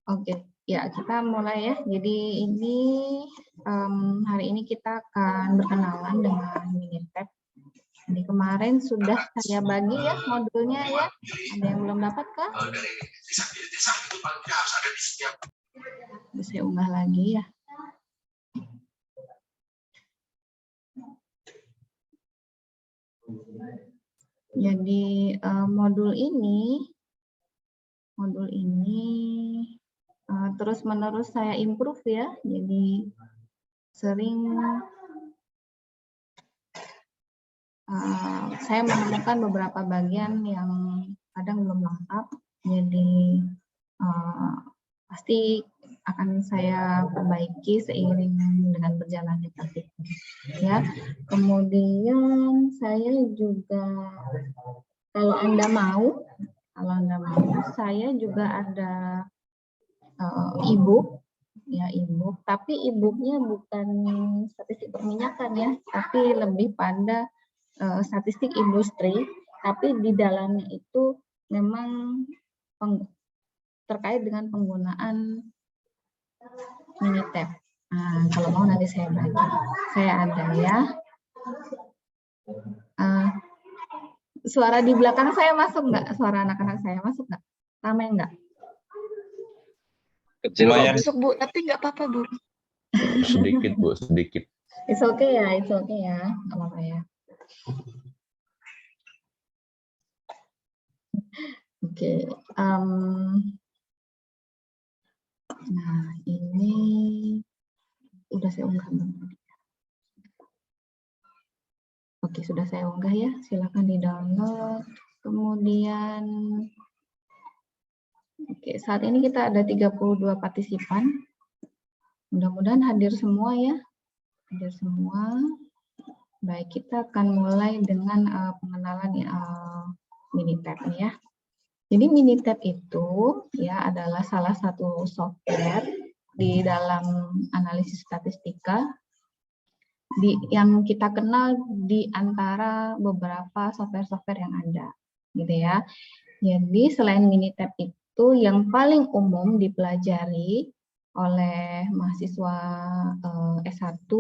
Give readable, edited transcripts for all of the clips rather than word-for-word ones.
Oke, ya kita mulai ya. Jadi ini hari ini kita akan berkenalan dengan Minitab. Jadi kemarin sudah saya bagi ya modulnya ya. Ada yang belum dapat kah? Bisa saya unggah lagi ya. Jadi modul ini terus-menerus saya improve ya. Jadi sering saya menemukan beberapa bagian yang kadang belum lengkap. Jadi pasti akan saya perbaiki seiring dengan berjalannya praktik. Ya, kemudian saya juga kalau Anda mau, saya juga ada e-book, ya e-book. Tapi e-booknya bukan statistik perminyakan ya, tapi lebih pada statistik industri. Tapi di dalamnya itu memang terkait dengan penggunaan Minitab. Nah, kalau mau nanti saya bagi. Saya ada ya. Suara di belakang saya masuk nggak? Suara anak-anak saya masuk nggak? Ramai nggak? Kecil masuk Bu, tapi nggak apa-apa Bu. Sedikit Bu, sedikit. It's okay ya, it's okay ya, nggak apa-apa ya. Oke, nah ini udah saya unggah belum? Oke, sudah saya unggah ya, silakan di-download. Kemudian, oke, saat ini kita ada 32 partisipan. Mudah-mudahan hadir semua ya, hadir semua. Baik, kita akan mulai dengan pengenalan Minitab ya. Jadi Minitab itu ya adalah salah satu software di dalam analisis statistika yang kita kenal di antara beberapa software-software yang ada, gitu ya. Jadi selain Minitab itu yang paling umum dipelajari oleh mahasiswa S1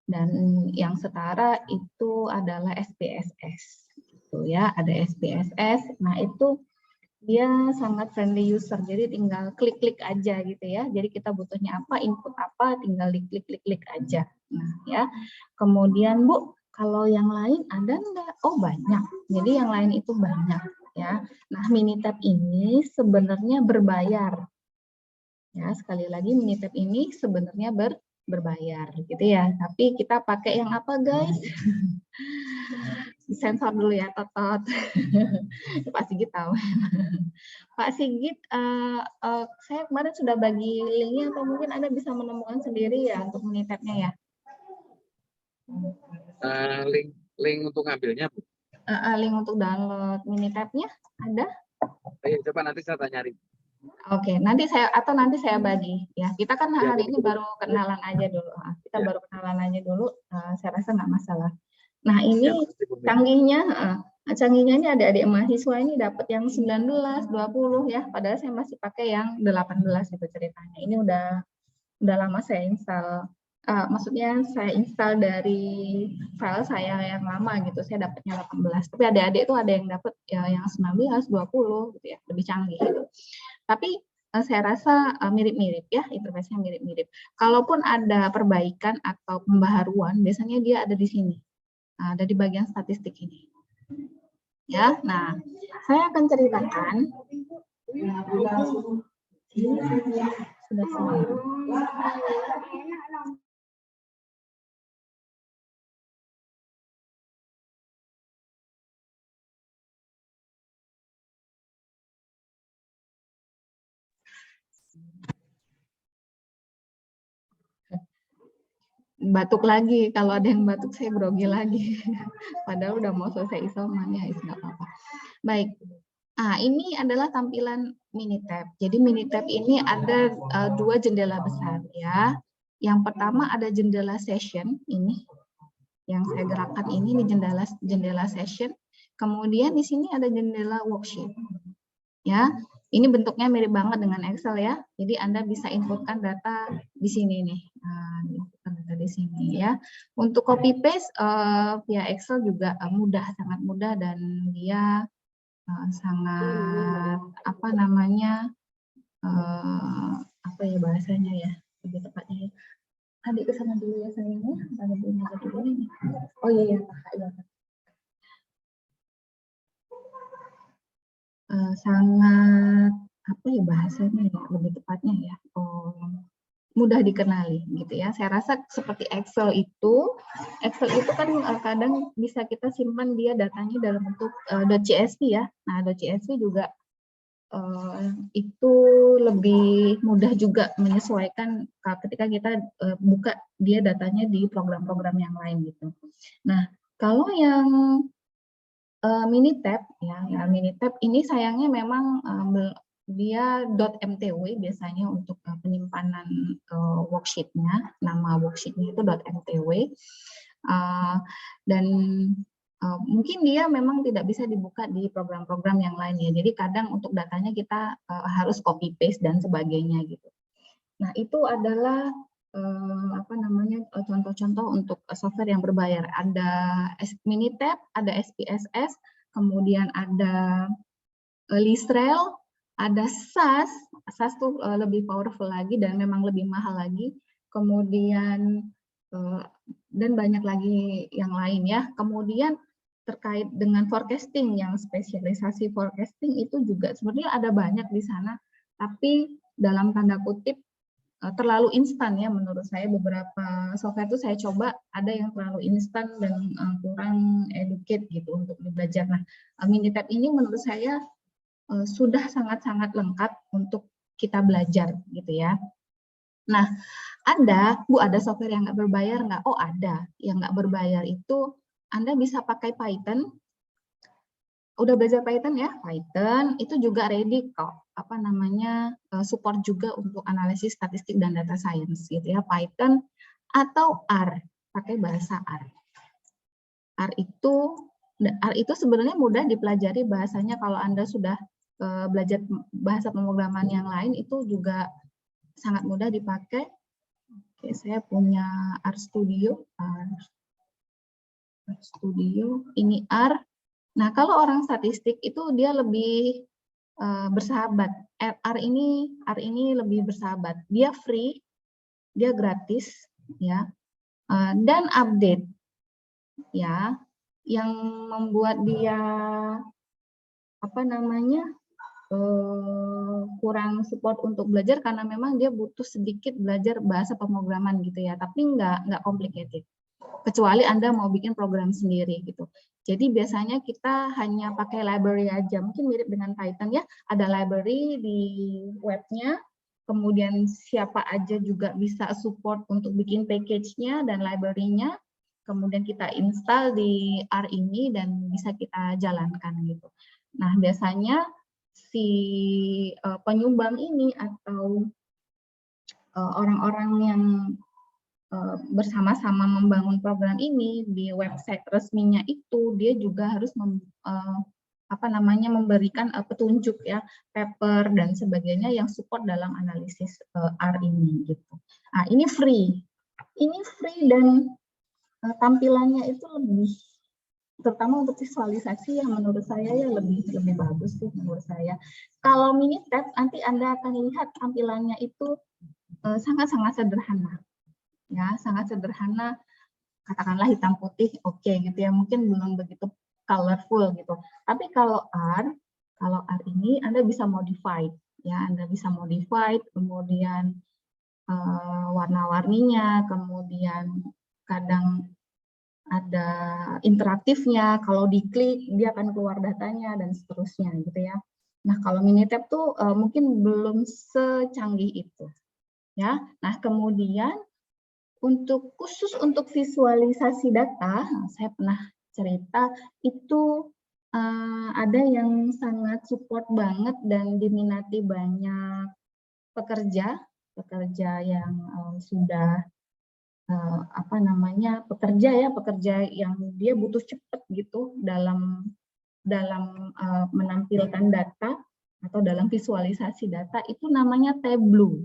dan yang setara itu adalah SPSS, gitu ya. Ada SPSS. Nah itu dia sangat friendly user, jadi tinggal klik-klik aja gitu ya. Jadi kita butuhnya apa, input apa, tinggal diklik-klik aja. Nah ya, kemudian Bu, kalau yang lain ada enggak? Oh banyak, jadi yang lain itu banyak ya. Nah Minitab ini sebenarnya berbayar. Ya sekali lagi Minitab ini sebenarnya berbayar gitu ya. Tapi kita pakai yang apa guys? Sensor dulu ya, Totot. Pak Sigit tahu. Pak Sigit, saya kemarin sudah bagi linknya, atau mungkin Anda bisa menemukan sendiri ya untuk Minitabnya ya? Link untuk ngambilnya, Bu? Link untuk download Minitabnya ada? Ayo, coba nanti saya tanya. Oke, nanti saya bagi ya. Kita kan hari ini baru kenalan aja dulu. Kita baru kenalan aja dulu. Saya rasa nggak masalah. Nah ini canggihnya ini adik-adik mahasiswa ini dapat yang 19, 20 ya. Padahal saya masih pakai yang 18 itu ceritanya. Ini udah lama saya install. Maksudnya saya install dari file saya yang lama gitu. Saya dapatnya 18. Tapi adik-adik itu ada yang dapat ya, yang 19, 20 gitu ya. Lebih canggih gitu. Tapi saya rasa mirip-mirip ya, interface-nya mirip-mirip. Kalaupun ada perbaikan atau pembaharuan, biasanya dia ada di sini. Ada di bagian statistik ini. Ya, nah, saya akan ceritakan. Sudah semua. Batuk lagi, kalau ada yang batuk saya grogi lagi. Padahal udah mau selesai isoman ya, nggak apa-apa. Baik, ini adalah tampilan Minitab. Jadi Minitab ini ada dua jendela besar ya. Yang pertama ada jendela session ini, yang saya gerakkan ini jendela session. Kemudian di sini ada jendela worksheet. Ya, Ini bentuknya mirip banget dengan Excel ya. Jadi Anda bisa inputkan data di sini nih. Inputkan data di sini ya. Untuk copy paste via Excel juga mudah, sangat mudah, dan dia sangat apa namanya, apa ya bahasanya ya, lebih tepatnya. Adik ke sana dulu ya sayangnya. Ada bunyi dulu ini. Oh iya, ya. Sangat apa ya bahasanya ya, lebih tepatnya ya, mudah dikenali gitu ya. Saya rasa seperti Excel itu kan kadang bisa kita simpan dia datanya dalam bentuk .csv ya. Nah, .csv juga itu lebih mudah juga menyesuaikan ketika kita buka dia datanya di program-program yang lain gitu. Nah, kalau yang Minitab ya, Minitab ini sayangnya memang dia .mtw biasanya untuk penyimpanan worksheet-nya, nama worksheet-nya itu .mtw, dan mungkin dia memang tidak bisa dibuka di program-program yang lain ya. Jadi kadang untuk datanya kita harus copy paste dan sebagainya gitu. Nah, itu adalah apa namanya contoh-contoh untuk software yang berbayar. Ada Minitab, ada SPSS, kemudian ada Listrel, ada SAS. SAS tuh lebih powerful lagi dan memang lebih mahal lagi. Kemudian dan banyak lagi yang lain ya. Kemudian terkait dengan forecasting, yang spesialisasi forecasting itu juga sebenarnya ada banyak di sana, tapi dalam tanda kutip terlalu instan ya menurut saya. Beberapa software itu saya coba ada yang terlalu instan dan kurang educate gitu untuk belajar. Nah, Minitab ini menurut saya sudah sangat-sangat lengkap untuk kita belajar gitu ya. Nah, ada software yang nggak berbayar nggak? Oh ada, yang nggak berbayar itu Anda bisa pakai Python. Udah belajar Python ya? Python itu juga ready kok, apa namanya, support juga untuk analisis statistik dan data science gitu ya, Python atau R, pakai bahasa R. R itu sebenarnya mudah dipelajari bahasanya. Kalau Anda sudah belajar bahasa pemrograman yang lain itu juga sangat mudah dipakai. Oke, saya punya RStudio, ini R. Nah, kalau orang statistik itu dia lebih bersahabat. R ini lebih bersahabat. Dia free, dia gratis, ya, dan update, ya. Yang membuat dia apa namanya kurang support untuk belajar karena memang dia butuh sedikit belajar bahasa pemrograman gitu ya. Tapi nggak complicated. Kecuali Anda mau bikin program sendiri gitu. Jadi biasanya kita hanya pakai library aja, mungkin mirip dengan Python ya, ada library di webnya, kemudian siapa aja juga bisa support untuk bikin package-nya dan library-nya, kemudian kita install di R ini dan bisa kita jalankan gitu. Nah, biasanya si penyumbang ini atau orang-orang yang bersama-sama membangun program ini di website resminya itu, dia juga harus memberikan petunjuk ya, paper dan sebagainya yang support dalam analisis R ini gitu. Nah, ini free dan tampilannya itu lebih, terutama untuk visualisasi yang menurut saya ya lebih bagus sih menurut saya. Kalau Minitab nanti Anda akan lihat tampilannya itu sangat-sangat sederhana. Ya, sangat sederhana, katakanlah hitam putih, oke gitu ya, mungkin belum begitu colorful gitu. Tapi kalau R ini Anda bisa modified, ya, Anda bisa modified, kemudian warna-warninya, kemudian kadang ada interaktifnya, kalau diklik dia akan keluar datanya dan seterusnya gitu ya. Nah, kalau Minitab tuh mungkin belum secanggih itu, ya. Nah, kemudian khusus untuk visualisasi data, saya pernah cerita itu ada yang sangat support banget dan diminati banyak pekerja yang sudah pekerja yang dia butuh cepat gitu dalam menampilkan data. atau dalam visualisasi data itu namanya Tableau.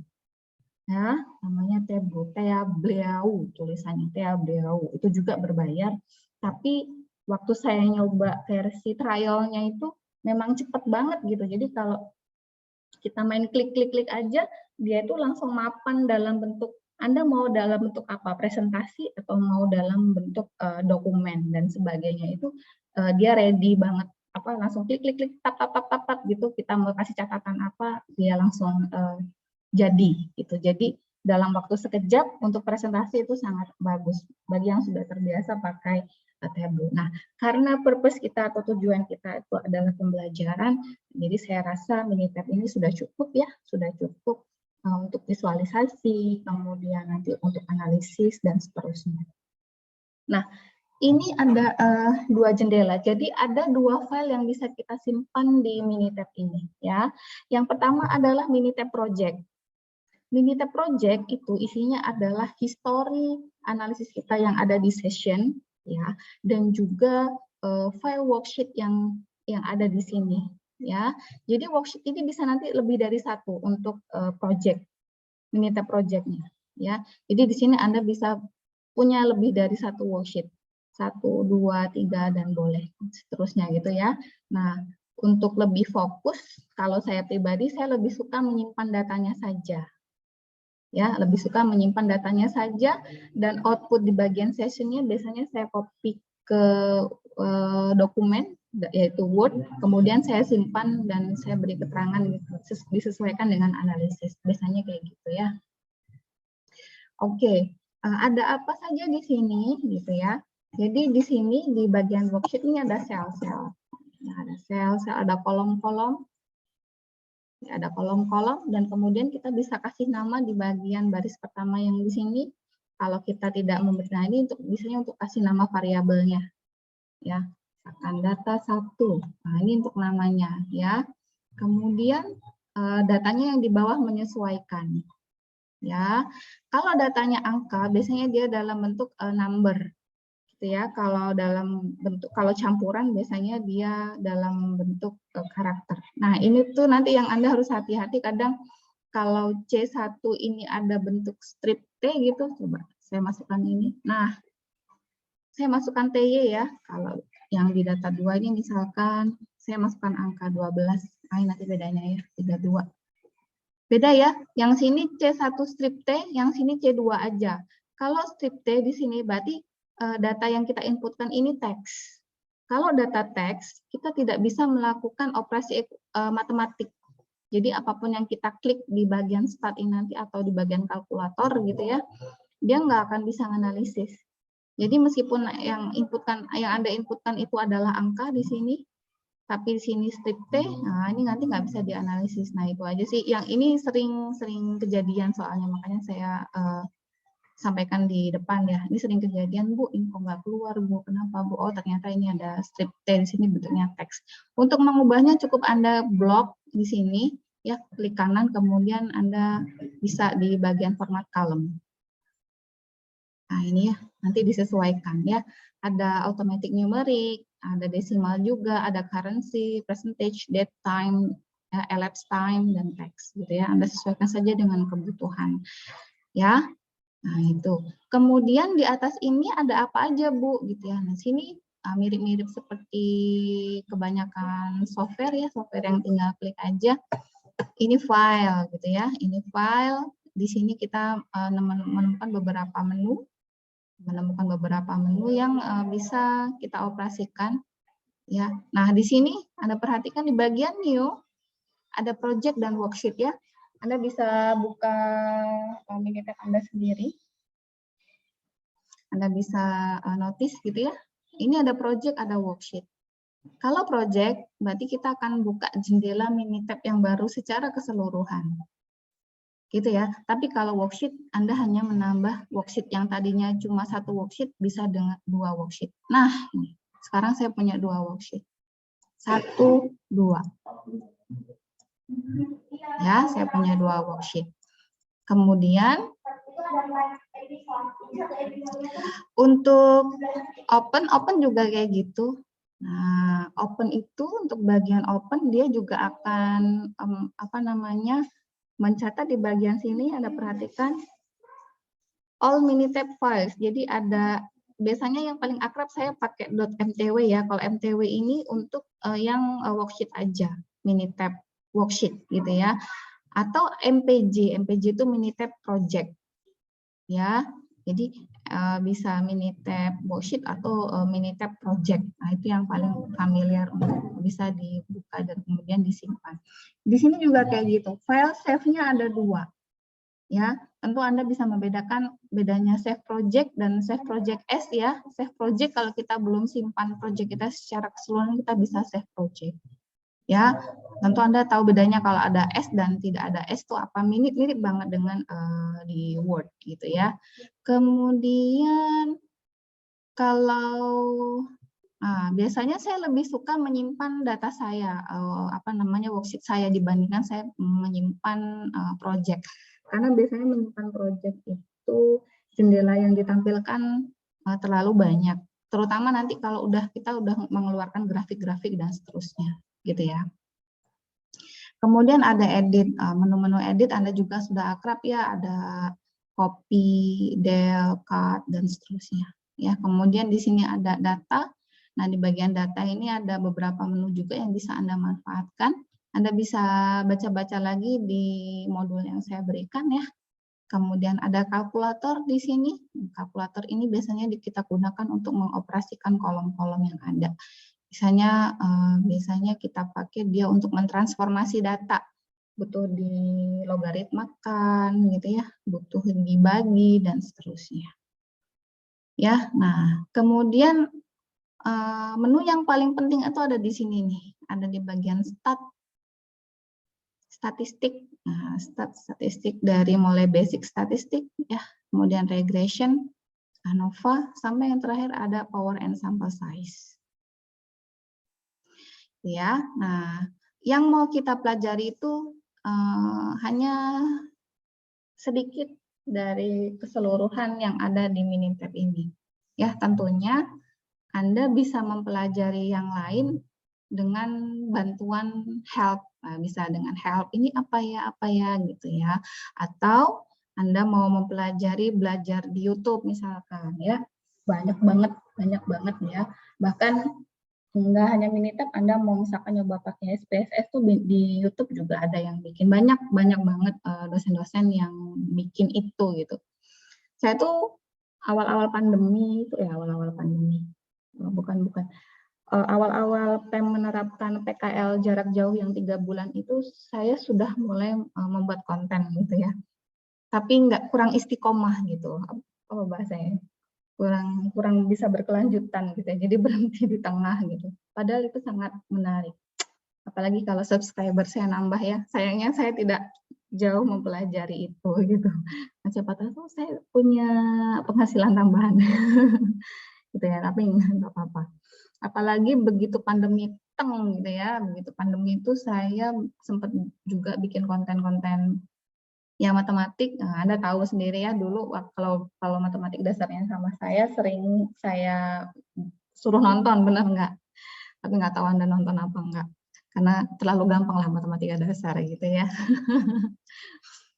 Ya, namanya Tableau tulisannya Tableau. Itu juga berbayar, tapi waktu saya nyoba versi trialnya itu memang cepet banget gitu. Jadi kalau kita main klik-klik-klik aja, dia itu langsung mapan dalam bentuk, Anda mau dalam bentuk apa, presentasi atau mau dalam bentuk dokumen dan sebagainya, itu dia ready banget, apa langsung klik-klik-klik, tap gitu, kita mau kasih catatan apa, dia langsung jadi gitu. Jadi dalam waktu sekejap untuk presentasi itu sangat bagus bagi yang sudah terbiasa pakai Tableau. Nah, karena purpose kita atau tujuan kita itu adalah pembelajaran, jadi saya rasa Minitab ini sudah cukup ya, sudah cukup untuk visualisasi, kemudian nanti untuk analisis dan seterusnya. Nah, ini ada dua jendela, jadi ada dua file yang bisa kita simpan di Minitab ini ya. Yang pertama adalah Minitab Project. Minitab Project itu isinya adalah history analisis kita yang ada di session ya, dan juga file worksheet yang ada di sini ya. Jadi worksheet ini bisa nanti lebih dari satu untuk project Minitab projectnya ya. Jadi di sini Anda bisa punya lebih dari satu worksheet, 1, 2, 3 dan boleh seterusnya gitu ya. Nah, untuk lebih fokus, kalau saya pribadi saya lebih suka menyimpan datanya saja. Ya, lebih suka menyimpan datanya saja, dan output di bagian sessionnya biasanya saya copy ke dokumen yaitu Word, kemudian saya simpan dan saya beri keterangan gitu, disesuaikan dengan analisis, biasanya kayak gitu ya. Oke, ada apa saja di sini gitu ya. Jadi di sini di bagian worksheet ini ada sel-sel, ya, ada sel-sel, ada kolom-kolom. Ada kolom-kolom dan kemudian kita bisa kasih nama di bagian baris pertama yang di sini. Kalau kita tidak memberi, nah ini untuk biasanya untuk kasih nama variabelnya ya, akan data 1. Nah ini untuk namanya ya. Kemudian datanya yang di bawah menyesuaikan ya. Kalau datanya angka biasanya dia dalam bentuk number ya. Kalau dalam bentuk, kalau campuran biasanya dia dalam bentuk karakter. Nah, ini tuh nanti yang Anda harus hati-hati, kadang kalau C1 ini ada bentuk strip T gitu, coba saya masukkan ini. Nah, saya masukkan TY ya. Kalau yang di data 2 ini misalkan saya masukkan angka 12. Nah, nanti bedanya ya, 32. Beda ya, yang sini C1 strip T, yang sini C2 aja. Kalau strip T di sini berarti data yang kita inputkan ini teks. Kalau data teks, kita tidak bisa melakukan operasi matematik. Jadi apapun yang kita klik di bagian start ini nanti atau di bagian kalkulator gitu ya, dia nggak akan bisa menganalisis. Jadi meskipun yang Anda inputkan itu adalah angka di sini, tapi di sini strip T, nah ini nanti nggak bisa dianalisis. Nah itu aja sih. Yang ini sering kejadian soalnya, makanya saya sampaikan di depan ya. Ini sering kejadian, Bu, info nggak keluar, Bu. Kenapa, Bu? Oh, ternyata ini ada strip T di sini bentuknya teks. Untuk mengubahnya cukup Anda blok di sini, ya, klik kanan, kemudian Anda bisa di bagian format column. Nah, ini ya, nanti disesuaikan ya. Ada automatic numeric, ada desimal juga, ada currency, percentage, date time, elapsed time, dan teks gitu ya. Anda sesuaikan saja dengan kebutuhan. Ya. Nah, itu. Kemudian di atas ini ada apa aja, Bu? Gitu ya. Nah, sini mirip-mirip seperti kebanyakan software ya, software yang tinggal klik aja. Ini file gitu ya. Ini file. Di sini kita menemukan beberapa menu. Yang bisa kita operasikan ya. Nah, di sini Anda perhatikan di bagian new ada project dan worksheet ya. Anda bisa buka Minitab Anda sendiri. Anda bisa notice gitu ya. Ini ada project, ada worksheet. Kalau project, berarti kita akan buka jendela Minitab yang baru secara keseluruhan. Gitu ya. Tapi kalau worksheet, Anda hanya menambah worksheet yang tadinya cuma satu worksheet, bisa dengan 2 worksheet. Nah, ini. Sekarang saya punya 2 worksheet. 1, 2. Ya, saya punya 2 worksheet. Kemudian untuk open juga kayak gitu. Nah, open itu untuk bagian open dia juga akan mencatat di bagian sini, Anda perhatikan all Minitab files. Jadi ada biasanya yang paling akrab saya pakai .mtw ya. Kalau mtw ini untuk yang worksheet aja, Minitab worksheet gitu ya. Atau mpj itu Minitab project. Ya. Jadi bisa Minitab worksheet atau Minitab project. Nah, itu yang paling familiar untuk bisa dibuka dan kemudian disimpan. Di sini juga kayak gitu. File save-nya ada 2. Ya, tentu Anda bisa membedakan bedanya save project dan save project as ya. Save project kalau kita belum simpan project kita secara keseluruhan kita bisa save project. Ya, tentu Anda tahu bedanya kalau ada S dan tidak ada S itu apa, mirip banget dengan di Word gitu ya. Kemudian kalau biasanya saya lebih suka menyimpan data saya, worksheet saya dibandingkan saya menyimpan project. Karena biasanya menyimpan project itu jendela yang ditampilkan terlalu banyak. Terutama nanti kalau kita udah mengeluarkan grafik-grafik dan seterusnya, gitu ya. Kemudian ada edit, menu-menu edit Anda juga sudah akrab ya, ada copy, del, cut, dan seterusnya. Ya, kemudian di sini ada data. Nah, di bagian data ini ada beberapa menu juga yang bisa Anda manfaatkan. Anda bisa baca-baca lagi di modul yang saya berikan ya. Kemudian ada kalkulator di sini. Kalkulator ini biasanya kita gunakan untuk mengoperasikan kolom-kolom yang ada. Biasanya kita pakai dia untuk mentransformasi data, butuh di logaritmakan gitu ya, butuh dibagi dan seterusnya. Ya, nah kemudian menu yang paling penting itu ada di sini nih, ada di bagian statistik. Nah, statistik dari mulai basic statistik ya, kemudian regression, ANOVA, sampai yang terakhir ada power and sample size. Ya, nah yang mau kita pelajari itu hanya sedikit dari keseluruhan yang ada di Minitab ini. Ya, tentunya Anda bisa mempelajari yang lain dengan bantuan help. Nah, bisa dengan help ini apa ya gitu ya. Atau Anda mau belajar di YouTube misalkan ya. Banyak banget ya. Bahkan nggak hanya Minitab, Anda mau misalkan nyoba pakai SPSS tuh di YouTube juga ada yang bikin, banyak banget dosen-dosen yang bikin itu gitu. Saya tuh awal-awal pandemi itu ya awal-awal menerapkan PKL jarak jauh yang 3 bulan itu saya sudah mulai membuat konten gitu ya. Tapi kurang istiqomah gitu. Apa bahasanya? kurang bisa berkelanjutan gitu ya. Jadi berhenti di tengah gitu. Padahal itu sangat menarik. Apalagi kalau subscriber saya nambah ya. Sayangnya saya tidak jauh mempelajari itu gitu. Nah, siapa tahu saya punya penghasilan tambahan. gitu ya, tapi nggak apa-apa. Apalagi begitu pandemi gitu ya. Begitu pandemi itu saya sempat juga bikin konten-konten yang matematik. Nah, Anda tahu sendiri ya dulu kalau matematik dasarnya sama saya sering saya suruh nonton, benar nggak? Tapi nggak tahu Anda nonton apa enggak. Karena terlalu gampang lah matematika dasar gitu ya.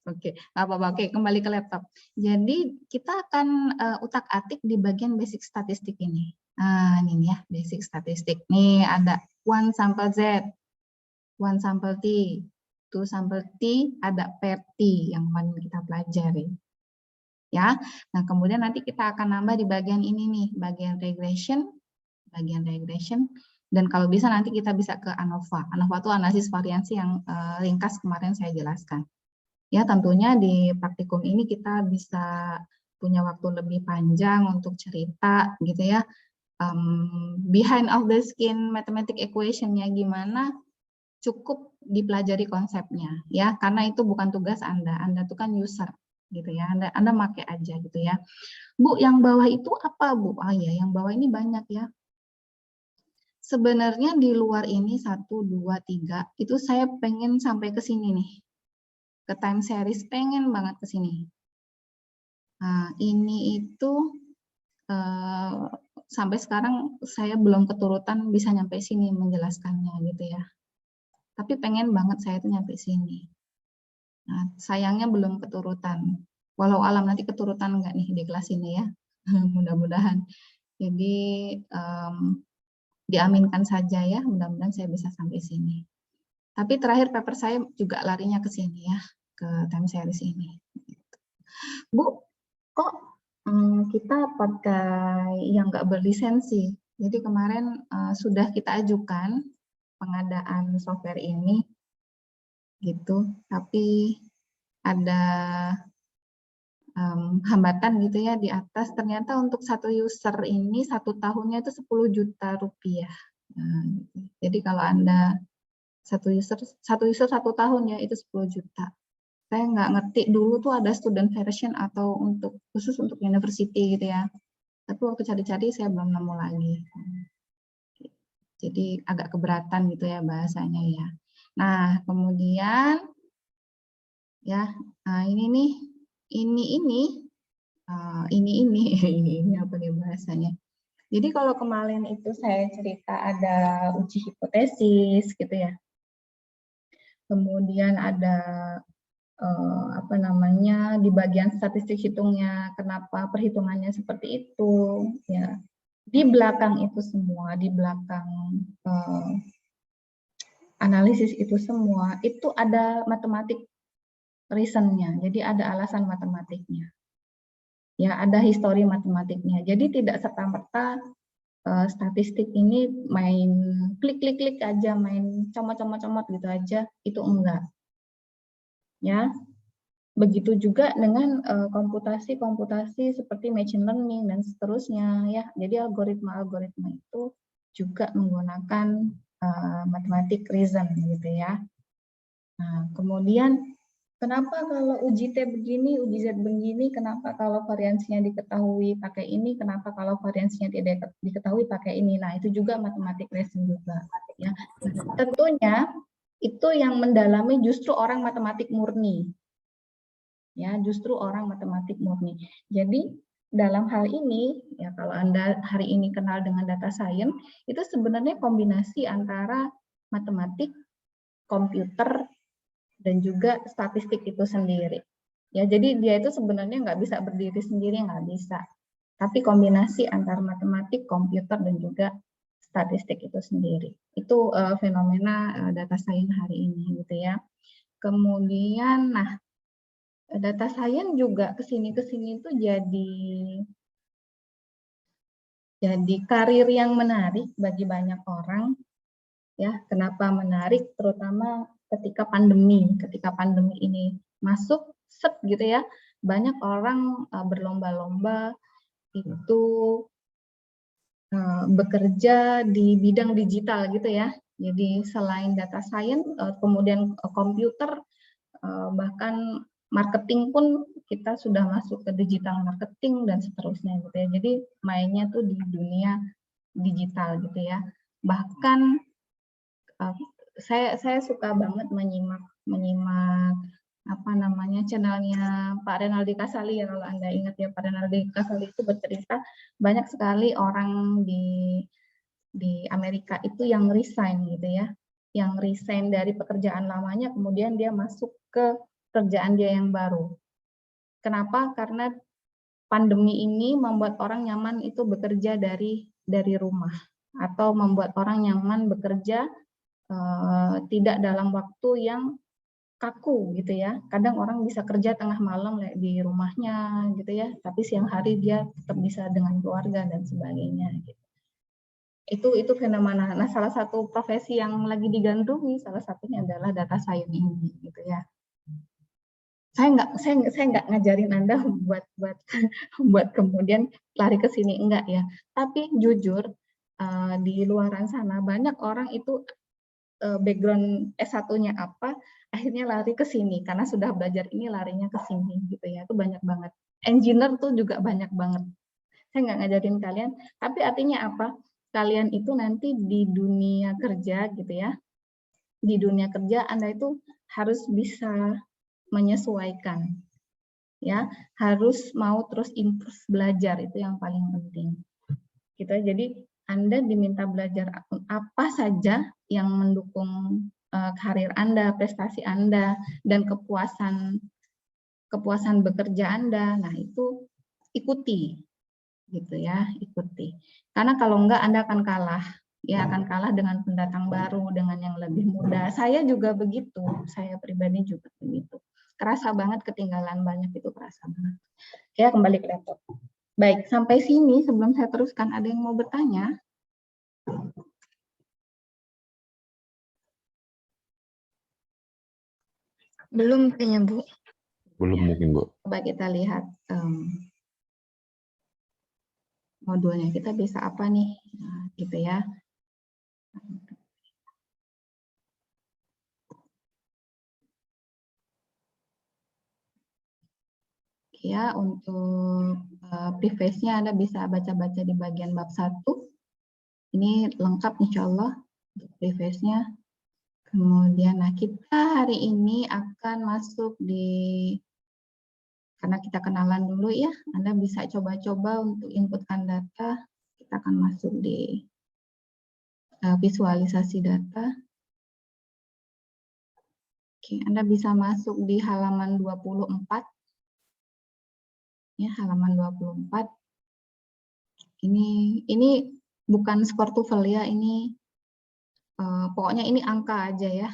Oke, nggak apa-apa. Oke, kembali ke laptop. Jadi kita akan utak-atik di bagian basic statistik ini. Nah, ini ya, basic statistik. Nih ada 1 sample Z, 1 sample T, 2 sample T, ada pair T yang paling kita pelajari. Ya, nah kemudian nanti kita akan nambah di bagian ini nih, bagian regression, dan kalau bisa nanti kita bisa ke ANOVA. ANOVA itu analisis variansi yang ringkas kemarin saya jelaskan. Ya, tentunya di praktikum ini kita bisa punya waktu lebih panjang untuk cerita gitu ya. Behind of the skin mathematic equation-nya gimana, cukup dipelajari konsepnya ya, karena itu bukan tugas Anda itu kan user gitu ya, Anda pakai aja gitu ya. Bu, yang bawah itu apa Bu? Ya, yang bawah ini banyak ya. Sebenarnya di luar ini 1, 2, 3 itu saya pengen sampai ke sini nih, ke time series pengen banget ke sini. Nah, ini itu sampai sekarang saya belum keturutan bisa nyampe sini menjelaskannya gitu ya. Tapi pengen banget saya tuh nyampe sini. Nah, sayangnya belum keturutan. Walau alam nanti keturutan enggak nih di kelas ini ya. Mudah-mudahan. Jadi diaminkan saja ya, mudah-mudahan saya bisa sampai sini. Tapi terakhir paper saya juga larinya ke sini ya, ke time series ini. Bu, kok kita pakai yang nggak berlisensi? Jadi kemarin sudah kita ajukan pengadaan software ini, gitu. Tapi ada hambatan gitu ya di atas. Ternyata untuk satu user ini 1 tahunnya itu 10 juta rupiah. Nah, jadi kalau Anda satu user 1 tahun ya itu 10 juta. Saya nggak ngerti dulu tuh ada student version atau khusus untuk university gitu ya. Tapi waktu cari-cari saya belum nemu lagi. Jadi agak keberatan gitu ya bahasanya ya. Nah, kemudian ya, nah ini nih, ini apa nih bahasanya. Jadi kalau kemarin itu saya cerita ada uji hipotesis gitu ya. Kemudian ada apa namanya di bagian statistik hitungnya kenapa perhitungannya seperti itu ya. Di belakang itu semua, di belakang analisis itu semua itu ada matematik reasonnya. Jadi ada alasan matematiknya. Ya, ada histori matematiknya. Jadi tidak serta-merta statistik ini main klik-klik-klik aja, main comot-comot-comot gitu aja, itu enggak. Ya, begitu juga dengan komputasi-komputasi seperti machine learning dan seterusnya ya. Jadi algoritma-algoritma itu juga menggunakan matematik reason gitu ya. Nah, kemudian kenapa kalau uji T begini, uji Z begini, kenapa kalau variansinya diketahui pakai ini, kenapa kalau variansinya tidak diketahui pakai ini. Nah, itu juga matematik reason juga ya. Nah, tentunya itu yang mendalami justru orang matematik murni. Ya, justru orang matematik murni. Jadi dalam hal ini ya kalau Anda hari ini kenal dengan data science, itu sebenarnya kombinasi antara matematik, komputer, dan juga statistik itu sendiri. Ya, jadi dia itu sebenarnya nggak bisa berdiri sendiri, nggak bisa. Tapi kombinasi antara matematik, komputer, dan juga statistik itu sendiri. Itu fenomena data science hari ini gitu ya. Kemudian, nah data science juga kesini itu jadi karir yang menarik bagi banyak orang. Ya, kenapa menarik? Terutama ketika pandemi ini masuk set gitu ya, banyak orang berlomba-lomba itu bekerja di bidang digital gitu ya. Jadi selain data science, kemudian komputer, bahkan marketing pun kita sudah masuk ke digital marketing dan seterusnya gitu ya. Jadi mainnya tuh di dunia digital gitu ya. Bahkan saya suka banget menyimak apa namanya channelnya Pak Renaldi Kasali ya, kalau Anda ingat ya, Pak Renaldi Kasali itu bercerita banyak sekali orang di Amerika itu yang resign gitu ya, yang resign dari pekerjaan lamanya kemudian dia masuk ke pekerjaan dia yang baru. Kenapa? Karena pandemi ini membuat orang nyaman itu bekerja dari rumah, atau membuat orang nyaman bekerja tidak dalam waktu yang kaku gitu ya. Kadang orang bisa kerja tengah malam di rumahnya gitu ya, tapi siang hari dia tetap bisa dengan keluarga dan sebagainya gitu. Itu fenomena. Nah, salah satu profesi yang lagi digandrungi salah satunya adalah data science ini gitu ya. Saya nggak ngajarin Anda buat kemudian lari ke sini, enggak ya. Tapi jujur di luaran sana banyak orang itu background S1-nya apa, akhirnya lari ke sini karena sudah belajar ini larinya ke sini gitu ya. Itu banyak banget. Engineer tuh juga banyak banget. Saya nggak ngajarin kalian, tapi artinya apa? Kalian itu nanti di dunia kerja gitu ya. Di dunia kerja Anda itu harus bisa menyesuaikan. Ya, harus mau terus improve belajar, itu yang paling penting. Gitu. Jadi Anda diminta belajar apa saja yang mendukung karir Anda, prestasi Anda, dan kepuasan bekerja Anda. Nah, itu ikuti gitu ya, ikuti. Karena kalau enggak Anda akan kalah. Ya akan kalah dengan pendatang baru, dengan yang lebih muda. Saya juga begitu, saya pribadi juga begitu. Kerasa banget ketinggalan banyak, itu kerasa banget. Ya, kembali ke laptop. Baik, sampai sini sebelum saya teruskan, ada yang mau bertanya? Belum kayaknya, Bu. Belum Ya. mungkin, Bu. Coba kita lihat modulnya, kita bisa apa nih, nah, gitu ya. Ya, untuk preface-nya Anda bisa baca-baca di bagian bab 1. Ini lengkap insya Allah untuk preface-nya. Kemudian, nah kita hari ini akan masuk di, karena kita kenalan dulu ya, Anda bisa coba-coba untuk inputkan data. Kita akan masuk di visualisasi data. Oke, Anda bisa masuk di halaman 24. Ya, halaman 24. Ini bukan skor TOEFL ya, ini pokoknya ini angka aja ya.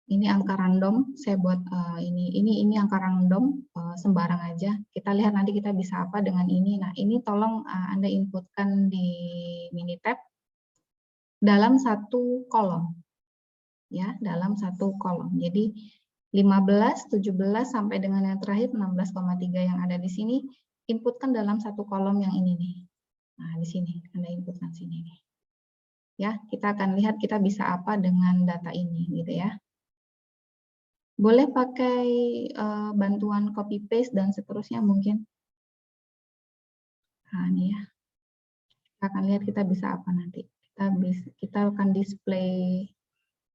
Ini angka random, saya buat ini angka random, sembarang aja. Kita lihat nanti kita bisa apa dengan ini. Nah, ini tolong Anda inputkan di Minitab dalam satu kolom. Ya, dalam satu kolom. Jadi 15, 17 sampai dengan yang terakhir 16,3 yang ada di sini, inputkan dalam satu kolom yang ini nih. Nah, di sini Anda inputkan sini nih. Ya, kita akan lihat kita bisa apa dengan data ini gitu ya. Boleh pakai bantuan copy paste dan seterusnya mungkin. Nah, ini ya. Kita akan lihat kita bisa apa nanti. Kita akan display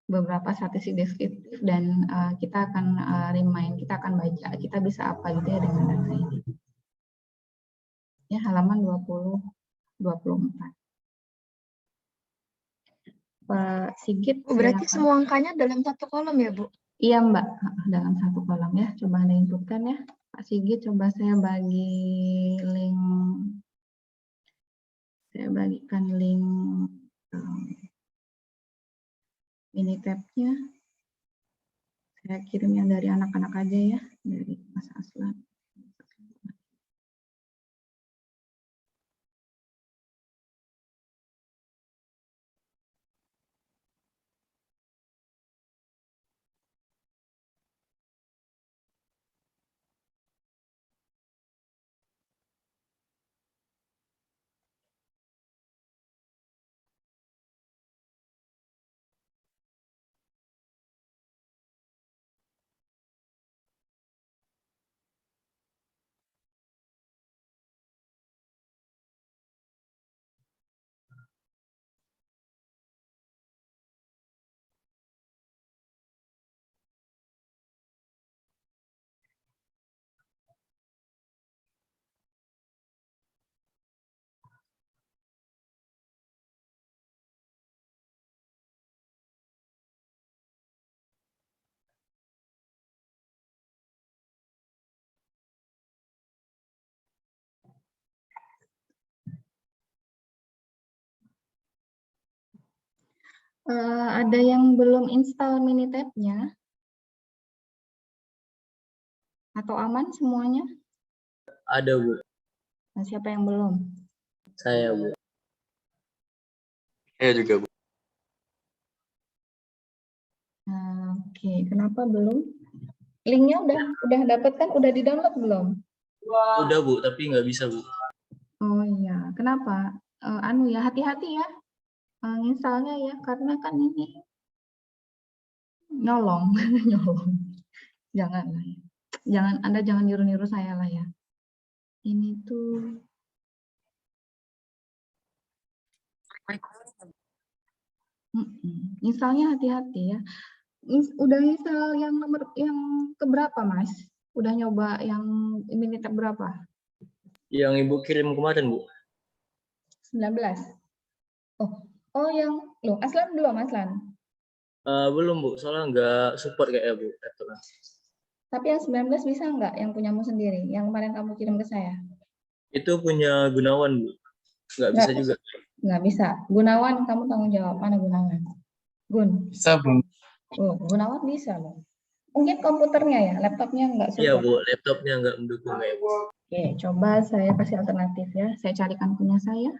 beberapa statistik deskriptif dan kita akan remind, kita akan baca, kita bisa apa gitu ya dengan data ini. Ya, halaman 24. Pak Sigit, Oh, berarti silakan. semua angkanya dalam satu kolom ya, Bu? Iya Mbak, dalam satu kolom ya. Coba Anda inputkan ya. Pak Sigit, coba saya bagi link. Saya bagikan link Minitab-nya. Saya kirim yang dari anak-anak aja ya, dari Mas Aslan. Ada yang belum install Minitab-nya? Atau aman semuanya? Ada, Bu. Nah, siapa yang belum? Saya, Bu. Saya juga, Bu. Oke, kenapa belum? Linknya udah dapat kan? Udah di-download belum? Udah, Bu, tapi nggak bisa, Bu. Oh iya, kenapa? Ya, hati-hati ya. Installnya ya, karena kan ini nyolong, nyolong. Jangan lah ya. Anda jangan niru-niru saya lah ya. Ini tuh installnya hati-hati ya. Udah install yang nomor yang keberapa, Mas? Udah nyoba yang Minitab berapa? Yang Ibu kirim kemarin, Bu. 19. Oh yang loh, Aslan belum, Aslan. Belum Bu, soalnya nggak support kayaknya Bu laptopnya. Tapi yang 19 bisa nggak yang punyamu sendiri, yang kemarin kamu kirim ke saya? Itu punya Gunawan Bu, nggak bisa Nggak. juga. Nggak bisa. Gunawan, kamu tanggung jawab. Mana Gunawan? Gun. Bisa, Bu. Oh, Gunawan bisa loh. Mungkin komputernya ya, laptopnya nggak Iya support. Bu, laptopnya nggak mendukung kayak Bu. Oke, coba saya kasih alternatif ya. Saya carikan punya saya.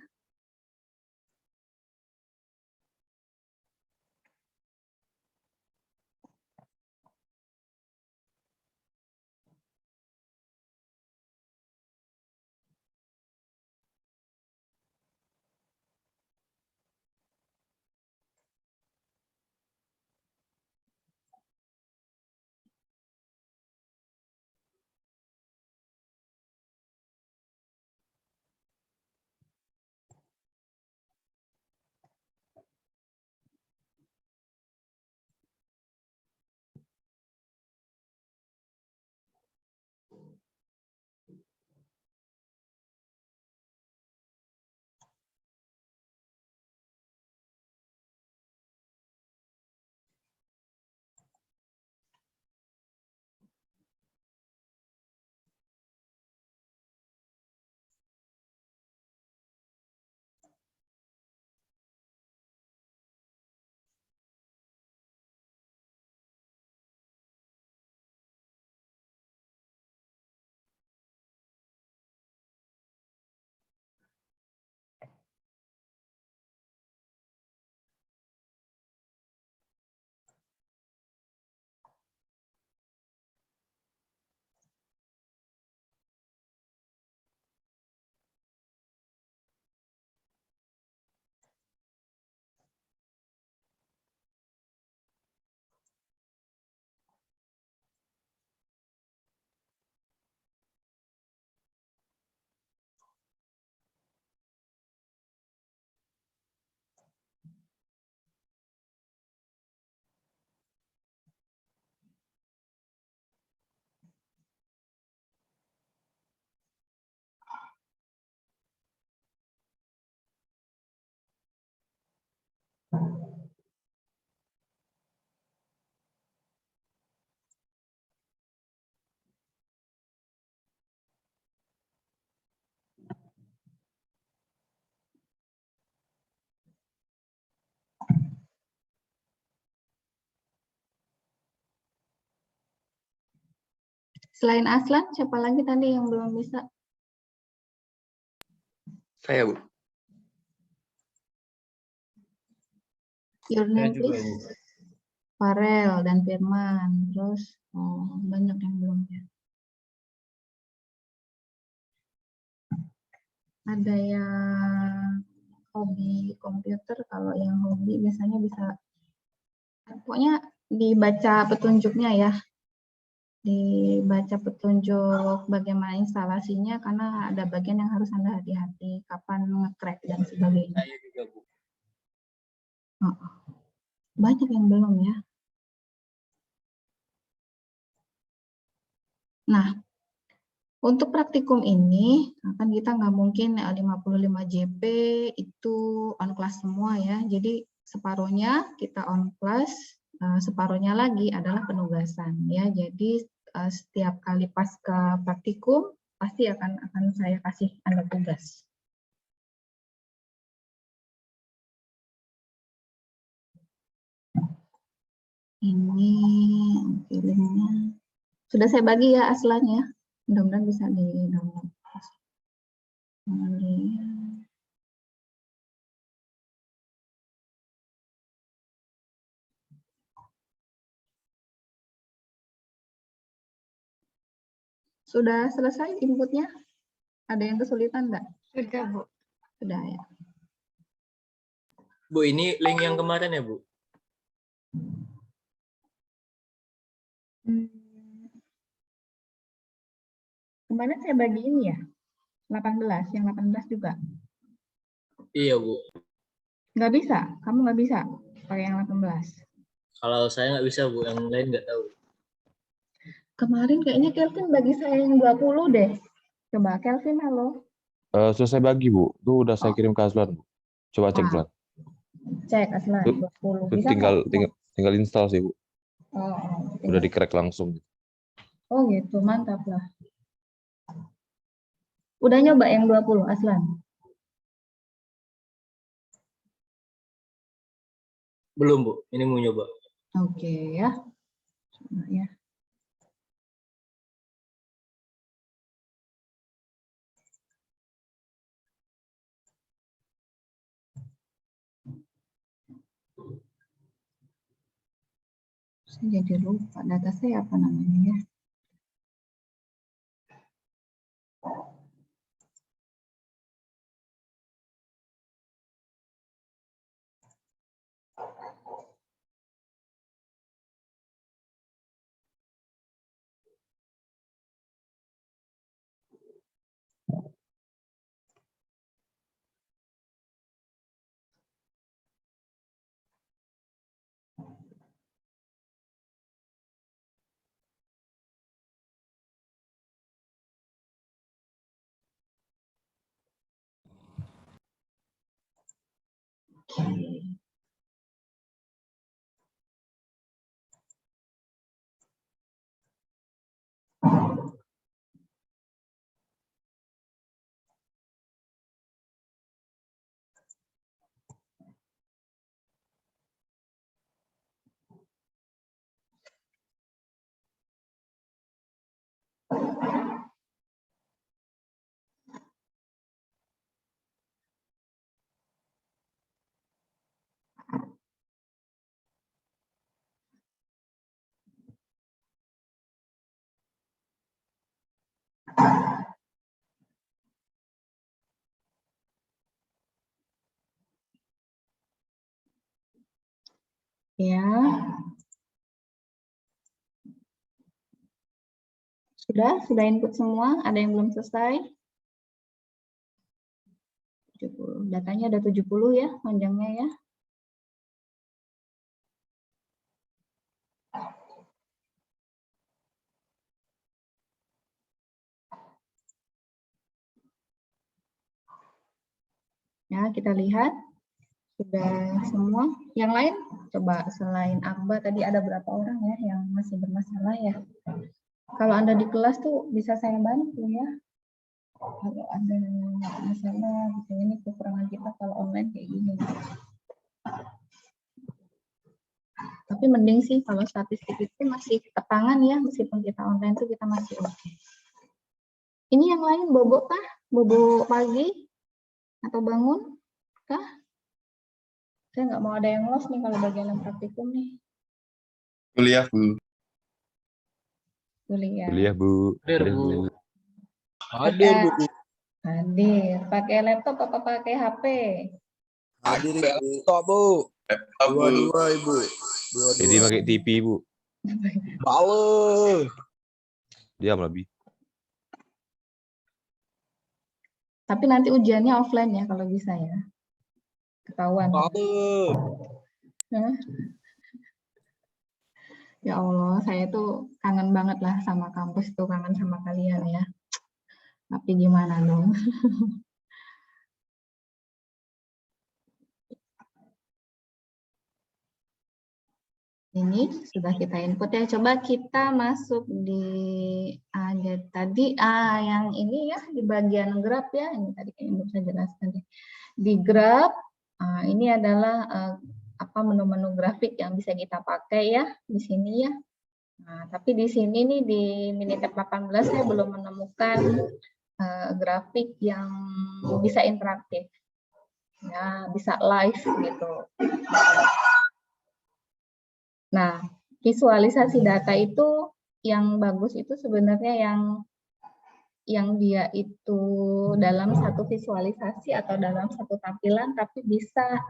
Selain Aslan, siapa lagi tadi yang belum bisa? Saya, Bu. Your Saya name, juga please. Bu. Farel dan Firman. Terus banyak yang belum ya. Ada yang hobi komputer, kalau yang hobi biasanya bisa, pokoknya dibaca petunjuknya ya. Dibaca petunjuk bagaimana instalasinya, karena ada bagian yang harus Anda hati-hati, kapan nge-crack dan sebagainya. Saya juga Bu. Banyak yang belum ya. Nah, untuk praktikum ini, kan kita nggak mungkin 55 JP itu on class semua ya. Jadi separuhnya kita on class, separuhnya lagi adalah penugasan ya. Jadi setiap kali pasca praktikum pasti akan saya kasih Anda tugas. Ini linknya sudah saya bagi ya Aslannya. Mudah-mudahan bisa di-download. Sudah selesai inputnya? Ada yang kesulitan enggak? Sudah, Bu. Sudah ya. Bu, ini link yang kemarin ya Bu? Kemarin saya bagi ini ya, 18, yang 18 juga. Iya Bu. Nggak bisa, kamu nggak bisa pakai yang 18. Kalau saya nggak bisa Bu, yang lain nggak tahu. Kemarin kayaknya Kelvin bagi saya yang 20 deh. Coba Kelvin, halo. Sudah saya bagi, Bu. Tuh udah saya kirim ke Aslan, Bu. Coba cek, Nah, Aslan. cek Aslan Tuh, 20. tuh Bisa tinggal, nggak? tinggal, tinggal install sih, Bu. Oh, Udah tinggal. di-crack langsung. Oh gitu, mantap lah. Udah nyoba yang 20, Aslan? Belum, Bu. Ini mau nyoba. Oke ya. Coba ya. Saya jadi lupa data saya apa namanya ya. Oke. Ya. Sudah input semua? Ada yang belum selesai? 70. Datanya ada 70 ya, panjangnya ya. Ya, kita lihat sudah semua. Yang lain, coba selain Akbar tadi ada berapa orang ya yang masih bermasalah ya. Kalau Anda di kelas tuh bisa saya bantu ya. Kalau ada masalah, gitu, ini kekurangan kita kalau online kayak gini. Tapi mending sih kalau statistik itu masih ke tangan ya, meskipun kita online tuh kita masih oke. Ini yang lain bobo kah? Bobo pagi? Atau bangun kah? Saya nggak mau ada yang lost nih kalau bagian praktikum nih. Kuliah, Bu. Kuliah. Kuliah, Bu. Hadir, Kuliah, Bu. Bu. Hadir, Bu. Hadir. Pakai laptop apa pakai HP? Hadir Ibu. Bu. Laptop, Bu. Dua-dua Ibu. Jadi pakai TV, Bu. Bale. Diam lebih. Tapi nanti ujiannya offline ya kalau bisa ya. Ketahuan. Bale. Hah? Ya Allah, saya tuh kangen banget lah sama kampus tuh, kangen sama kalian ya. Tapi gimana dong? Ini sudah kita input ya. Coba kita masuk di ada tadi yang ini ya di bagian graph ya. Ini tadi yang belum saya jelaskan ya. Di graph ini adalah apa menu-menu grafik yang bisa kita pakai ya di sini ya. Nah, tapi di sini nih di Minitab 18 saya belum menemukan grafik yang bisa interaktif. Ya, bisa live gitu. Nah, visualisasi data itu yang bagus itu sebenarnya yang dia itu dalam satu visualisasi atau dalam satu tampilan tapi bisa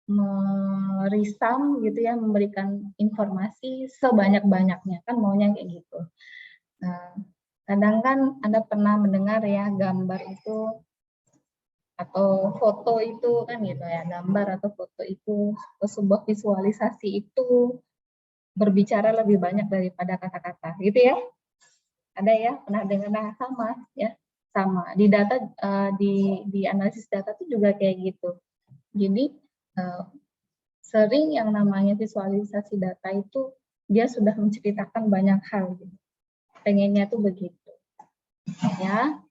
merisam gitu ya, memberikan informasi sebanyak-banyaknya, kan maunya kayak gitu. Nah, kadang kan Anda pernah mendengar ya gambar itu atau foto itu kan gitu ya, gambar atau foto itu atau sebuah visualisasi itu berbicara lebih banyak daripada kata-kata gitu ya. Ada ya, pernah dengar sama ya. sama di data di analisis data itu juga kayak gitu. Jadi sering yang namanya visualisasi data itu dia sudah menceritakan banyak hal gitu. Pengennya tuh begitu ya.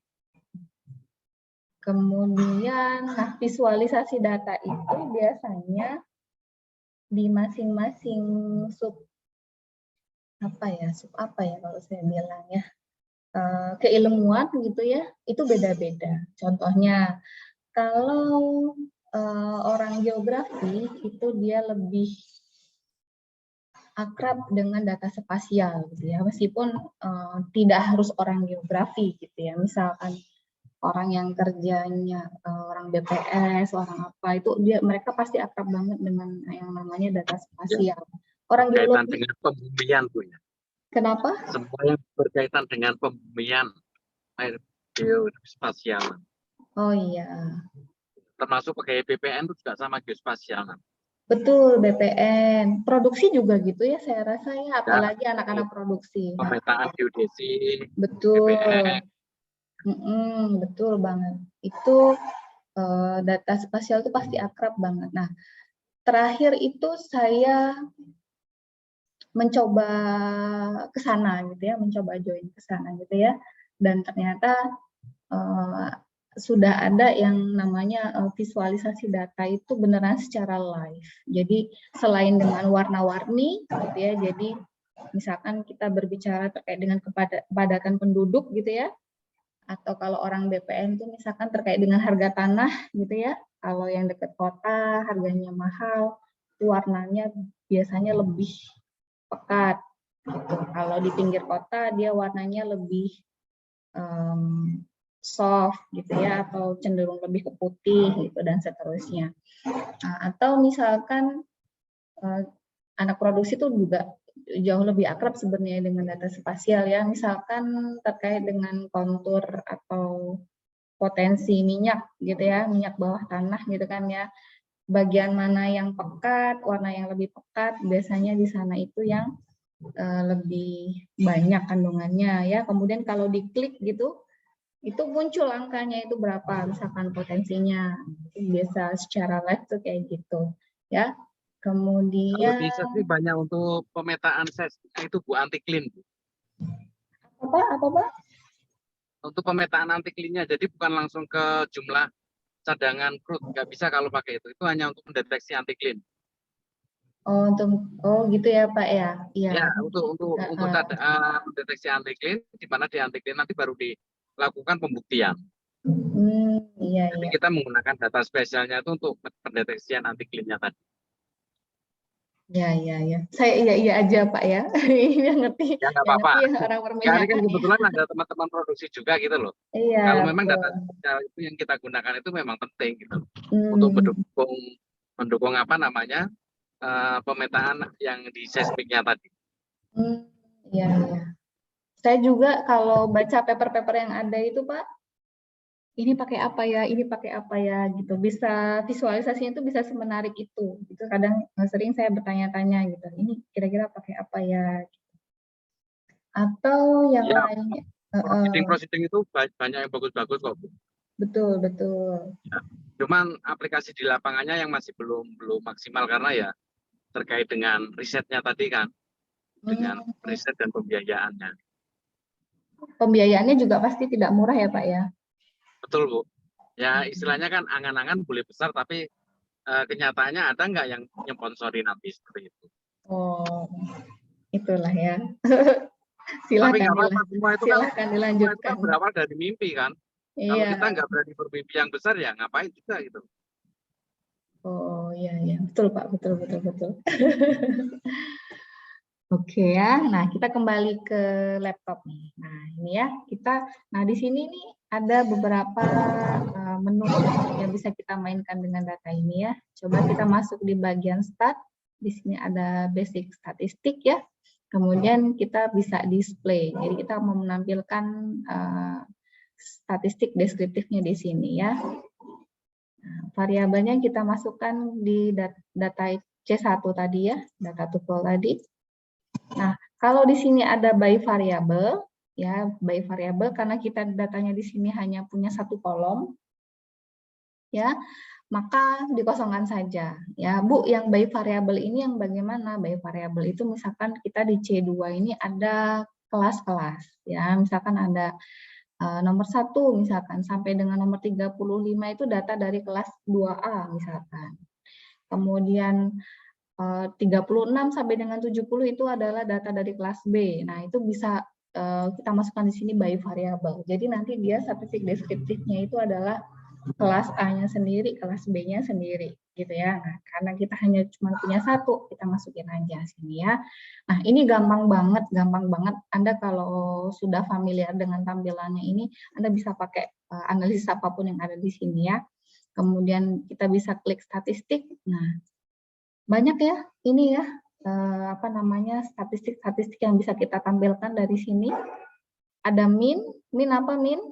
Kemudian nah visualisasi data itu biasanya di masing-masing sub apa ya kalau saya bilang ya, keilmuan gitu ya, itu beda-beda. Contohnya kalau orang geografi itu dia lebih akrab dengan data spasial gitu ya, meskipun tidak harus orang geografi gitu ya. Misalkan orang yang kerjanya orang BPS, orang apa itu mereka pasti akrab banget dengan yang namanya data spasial. Orang Berkaitan geologi dengan pembumian, Bu. Ya. kenapa? Semua yang berkaitan dengan pembumian geospasial. Oh iya. Termasuk pakai BPN itu juga sama geospasial. Betul, BPN. Produksi juga gitu ya, saya rasa ya, apalagi anak-anak produksi. Pemetaan geodesi, Betul. BPN. Betul banget. Itu data spasial itu pasti akrab banget. Nah, terakhir itu saya mencoba ke sana gitu ya, mencoba join ke sana gitu ya. Dan ternyata sudah ada yang namanya visualisasi data itu beneran secara live. Jadi selain dengan warna-warni gitu ya, jadi misalkan kita berbicara terkait dengan kepadatan penduduk gitu ya, atau kalau orang BPN itu misalkan terkait dengan harga tanah gitu ya, kalau yang dekat kota harganya mahal, itu warnanya biasanya lebih pekat gitu. Kalau di pinggir kota dia warnanya lebih soft gitu ya, atau cenderung lebih ke putih gitu dan seterusnya. Nah, atau misalkan anak produksi itu juga jauh lebih akrab sebenarnya dengan data spasial ya, misalkan terkait dengan kontur atau potensi minyak gitu ya, minyak bawah tanah gitu kan ya, bagian mana yang pekat, warna yang lebih pekat, biasanya di sana itu yang lebih banyak kandungannya ya. Kemudian kalau diklik gitu, itu muncul angkanya itu berapa, misalkan potensinya. Biasa secara live tuh kayak gitu ya. Kemudian Kalau di sesmi banyak untuk pemetaan seismik itu Bu, anti-clean, Bu. apa? Untuk pemetaan anti-clean-nya, jadi bukan langsung ke jumlah cadangan crude, nggak bisa kalau pakai itu hanya untuk mendeteksi anti-clean. Gitu ya Pak ya. Iya. Ya, untuk mendeteksi anti-clean, di mana di anti-clean nanti baru dilakukan pembuktian. Iya. Jadi kita menggunakan data spesialnya itu untuk pendeteksian anti-clean-nya tadi. Ya. Saya iya aja Pak ya. Ini ngerti. Ya nggak apa-apa. Ya, orang perminyakan. Karena kan kebetulan ada teman-teman produksi juga gitu loh. Iya. Kalau memang betul. data spesial itu yang kita gunakan itu memang penting gitu. Untuk mendukung apa namanya pemetaan yang di seismiknya tadi. Iya. Saya juga kalau baca paper-paper yang ada itu Pak, ini pakai apa ya gitu, bisa visualisasinya itu bisa semenarik itu gitu. Kadang sering saya bertanya-tanya gitu, ini kira-kira pakai apa ya gitu. Atau yang Ya, lainnya proceeding itu banyak yang bagus-bagus kok Bu. betul Ya. Cuman aplikasi di lapangannya yang masih belum maksimal karena ya terkait dengan risetnya tadi kan, dengan riset dan pembiayaannya. Pembiayaannya juga pasti tidak murah ya Pak ya. Betul Bu. Ya istilahnya kan angan-angan boleh besar tapi kenyataannya ada nggak yang nyponsori nanti seperti itu? Oh, itulah ya. Tapi nggak apa-apa, semua itu dilanjutkan. kan berawal dari mimpi kan. Iya. Kalau kita nggak berani bermimpi yang besar ya ngapain juga gitu. Oh iya, betul Pak, betul. Oke ya, nah kita kembali ke laptop nih. Nah ini ya di sini nih ada beberapa menu yang bisa kita mainkan dengan data ini ya. Coba kita masuk di bagian start. Di sini ada basic statistik ya. Kemudian kita bisa display. Jadi kita mau menampilkan statistik deskriptifnya di sini ya. Nah, variabelnya kita masukkan di data C1 tadi ya, data tuple tadi. Nah, kalau di sini ada by variable, ya by variable karena kita datanya di sini hanya punya satu kolom, ya maka dikosongkan saja. Ya Bu, yang by variable ini yang bagaimana? By variable itu misalkan kita di C2 ini ada kelas-kelas, ya misalkan ada nomor 1 misalkan sampai dengan nomor 35 itu data dari kelas 2A misalkan. Kemudian 36 sampai dengan 70 itu adalah data dari kelas B. Nah, itu bisa kita masukkan di sini by variable. Jadi nanti dia statistik deskriptifnya itu adalah kelas A-nya sendiri, kelas B-nya sendiri, gitu ya. Nah, karena kita hanya cuma punya satu, kita masukin aja sini ya. Nah, ini gampang banget, gampang banget. Anda kalau sudah familiar dengan tampilannya ini, Anda bisa pakai analisis apapun yang ada di sini ya. Kemudian kita bisa klik statistik. Nah, banyak ya, ini ya, apa namanya, statistik-statistik yang bisa kita tampilkan dari sini. Ada min apa min?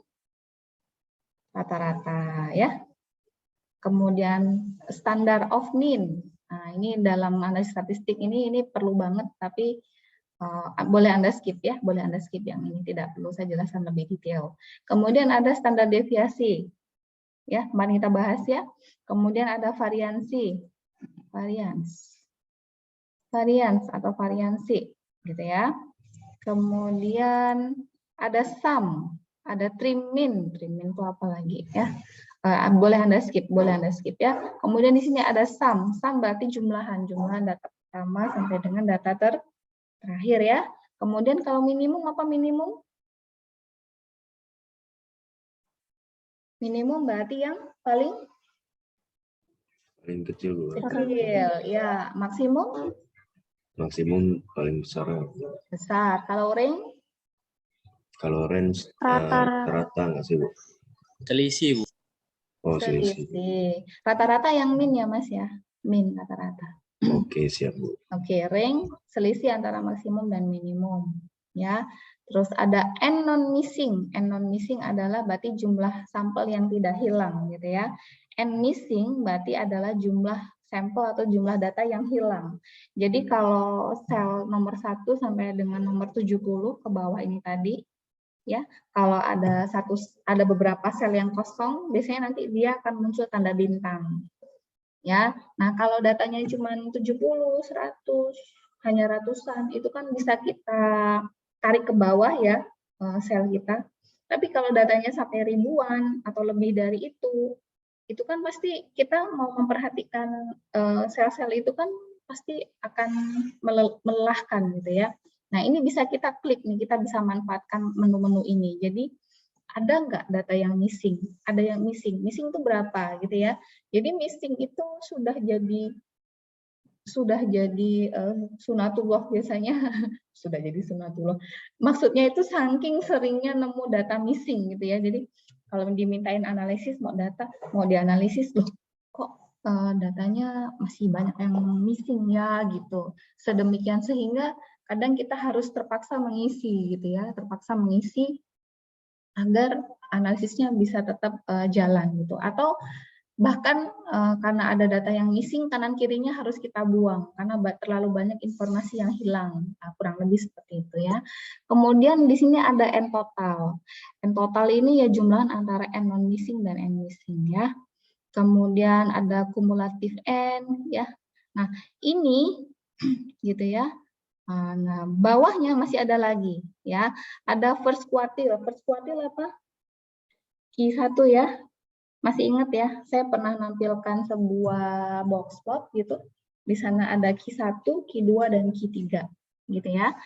Rata-rata ya. Kemudian standar of mean. Nah, ini dalam analisis statistik ini perlu banget, tapi boleh Anda skip ya, boleh Anda skip yang ini, tidak perlu saya jelaskan lebih detail. Kemudian ada standar deviasi. Ya, kemarin kita bahas ya. Kemudian ada variansi. Varians atau variansi gitu ya. Kemudian ada sum. Ada trim min itu apa lagi ya? Boleh Anda skip ya. Kemudian di sini ada sum berarti jumlahan data pertama sampai dengan data terakhir ya. Kemudian kalau minimum apa minimum? Minimum berarti yang paling kecil, Bu. Kecil ya. Maksimum? Maksimum paling besar. Besar. Kalau range? Kalau range rata nggak sih, Bu? Selisih, Bu. Oh, selisih. Rata-rata yang min ya, Mas ya. Min rata-rata. Oke, siap, Bu. Oke, range selisih antara maksimum dan minimum ya. Terus ada n non missing. N non missing adalah berarti jumlah sampel yang tidak hilang gitu ya. N missing berarti adalah jumlah sampel atau jumlah data yang hilang. Jadi kalau sel nomor 1 sampai dengan nomor 70 ke bawah ini tadi ya, kalau ada beberapa sel yang kosong, biasanya nanti dia akan muncul tanda bintang. Ya. Nah, kalau datanya cuma 70, 100, hanya ratusan, itu kan bisa kita tarik ke bawah ya sel kita. Tapi kalau datanya sampai ribuan atau lebih dari itu kan pasti kita mau memperhatikan sel-sel itu kan pasti akan melelahkan gitu ya. Nah, ini bisa kita klik nih, kita bisa manfaatkan menu-menu ini. Jadi ada nggak data yang missing? Ada yang missing. Missing itu berapa gitu ya. Jadi missing itu sudah jadi sunatullah biasanya. Sudah jadi sunatullah. Maksudnya itu saking seringnya nemu data missing gitu ya. Jadi kalau dimintain analisis mau dianalisis loh, kok datanya masih banyak yang missing ya gitu. Sedemikian sehingga kadang kita harus terpaksa mengisi gitu ya, terpaksa mengisi agar analisisnya bisa tetap jalan gitu. Atau bahkan karena ada data yang missing, kanan kirinya harus kita buang karena terlalu banyak informasi yang hilang. Nah, kurang lebih seperti itu ya. Kemudian di sini ada n total. N total ini ya jumlahan antara n non missing dan n missing ya. Kemudian ada kumulatif n ya. Nah, ini gitu ya. Nah, bawahnya masih ada lagi ya. Ada first quartile. First quartile apa? Q1 ya. Masih ingat ya, saya pernah nampilkan sebuah box plot gitu. Di sana ada Q1, Q2 dan Q3 gitu ya.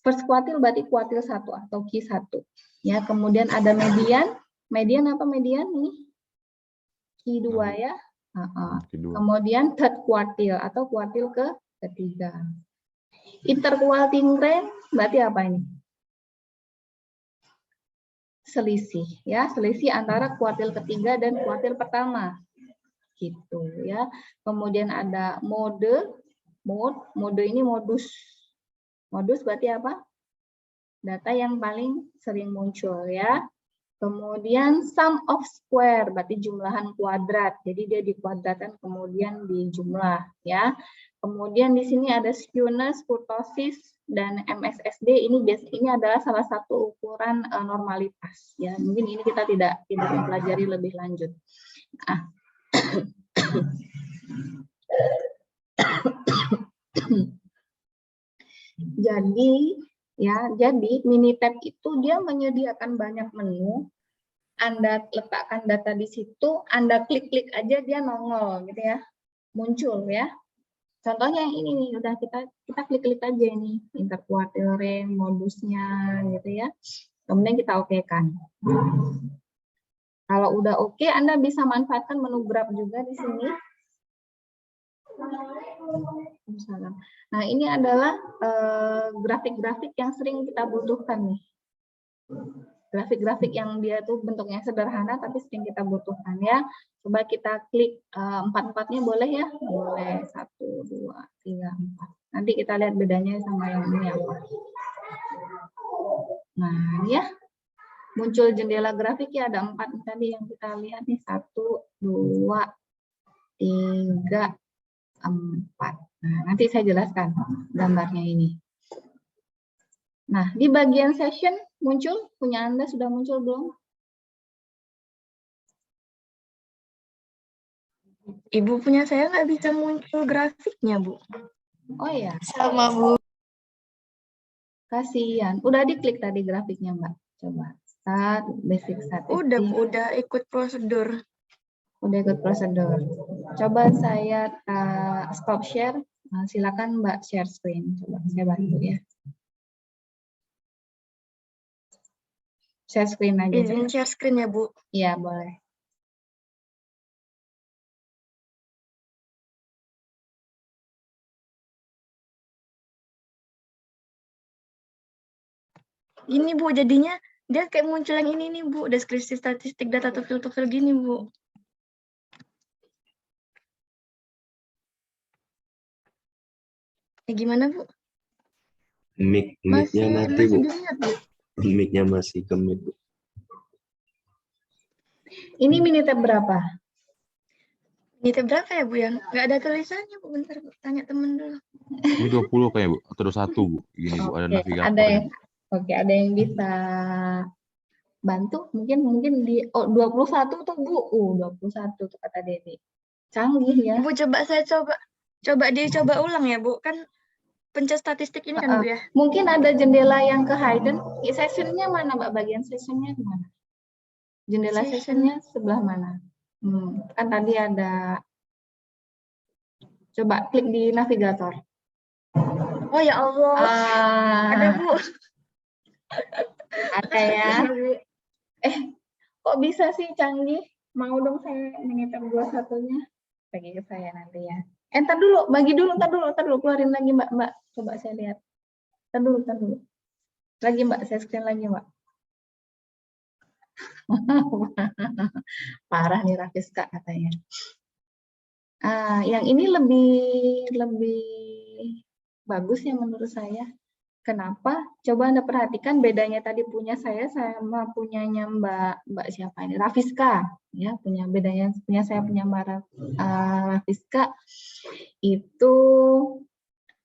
First quartile berarti kuartil 1 atau Q1. Ya, kemudian ada median. Median apa median ini? Q2 ya. Kemudian third quartile atau kuartil ketiga. Interquartile range berarti apa ini? Selisih ya, selisih antara kuartil ketiga dan kuartil pertama. Gitu ya. Kemudian ada mode ini modus. Modus berarti apa? Data yang paling sering muncul ya. Kemudian sum of square berarti jumlahan kuadrat. Jadi dia dikuadratkan kemudian dijumlah ya. Kemudian di sini ada skewness, kurtosis, dan MSSD. Ini adalah salah satu ukuran normalitas. Ya, mungkin ini kita tidak mempelajari lebih lanjut. Ah. Jadi Minitab itu dia menyediakan banyak menu. Anda letakkan data di situ, Anda klik-klik aja dia nongol gitu ya. Muncul ya. Contohnya yang ini nih, udah kita klik-klik aja ini, interquartile range, modusnya gitu ya. Kemudian kita oke-kan. Kalau udah oke, Anda bisa manfaatkan menu graph juga di sini. Nah, ini adalah grafik-grafik yang sering kita butuhkan nih. Grafik-grafik yang dia tuh bentuknya sederhana tapi sering kita butuhkan ya. Coba kita klik empat-empatnya boleh ya? Boleh. 1, 2, 3, 4. Nanti kita lihat bedanya sama yang ini apa. Nah, ini ya. Muncul jendela grafik ya, ada 4 tadi yang kita lihat nih. 1, 2, 3, 4. Nah, nanti saya jelaskan gambarnya ini. Nah, di bagian session muncul, punya Anda sudah muncul belum? Ibu punya saya nggak bisa muncul grafiknya, Bu. Oh iya, Sama, Bu. kasihan. Udah diklik tadi grafiknya, Mbak. Coba. Start, basic statistik. Udah, Bu, udah ikut prosedur. Udah ikut prosedur. Coba saya stop share. Nah, silakan Mbak share screen. Coba saya bantu ya. Share screen aja. Izin share screen ya, Bu. Iya, boleh. Gini, Bu, jadinya dia kayak muncul yang ini nih, Bu. Deskripsi statistik data tofil gini, Bu. Ya gimana, Bu? Mic-nya mati, Bu. dilihat, Bu. Mic-nya masih ke mute, Bu. Ini Minitab berapa? Ini berapa ya, Bu? Yang nggak ada tulisannya, Bu. Bentar, Bu. Tanya temen dulu. Ini 20 kayak Bu, atau 21 Bu. Gini Bu, ada Oke, navigatornya. ada yang bisa bantu? Mungkin di 21 tuh Bu. 21 tuh kata Dedi. Canggih ya. Bu, coba dicoba ulang ya, Bu. Kan pencet statistik ini kan, Bu ya. Mungkin ada jendela yang ke hidden. Sessionnya mana, Mbak? Bagian sessionnya mana? Jendela sessionnya sebelah mana? Kan tadi ada. Coba klik di navigator. Oh ya Allah. Ada, Bu. Ada ya. Kok bisa sih canggih? Mau dong saya Minitab 21-nya. Bagi ke saya nanti ya. Ntar dulu, ntar dulu, keluarin lagi Mbak. Coba saya lihat. Ntar dulu. Lagi Mbak, saya screen lagi Mbak. Parah nih Rafiska katanya. Yang ini lebih bagus ya menurut saya. Kenapa? Coba Anda perhatikan bedanya tadi punya saya sama punyanya Mbak siapa ini? Rafiska. Ya, punya Mbak Rafiska. Itu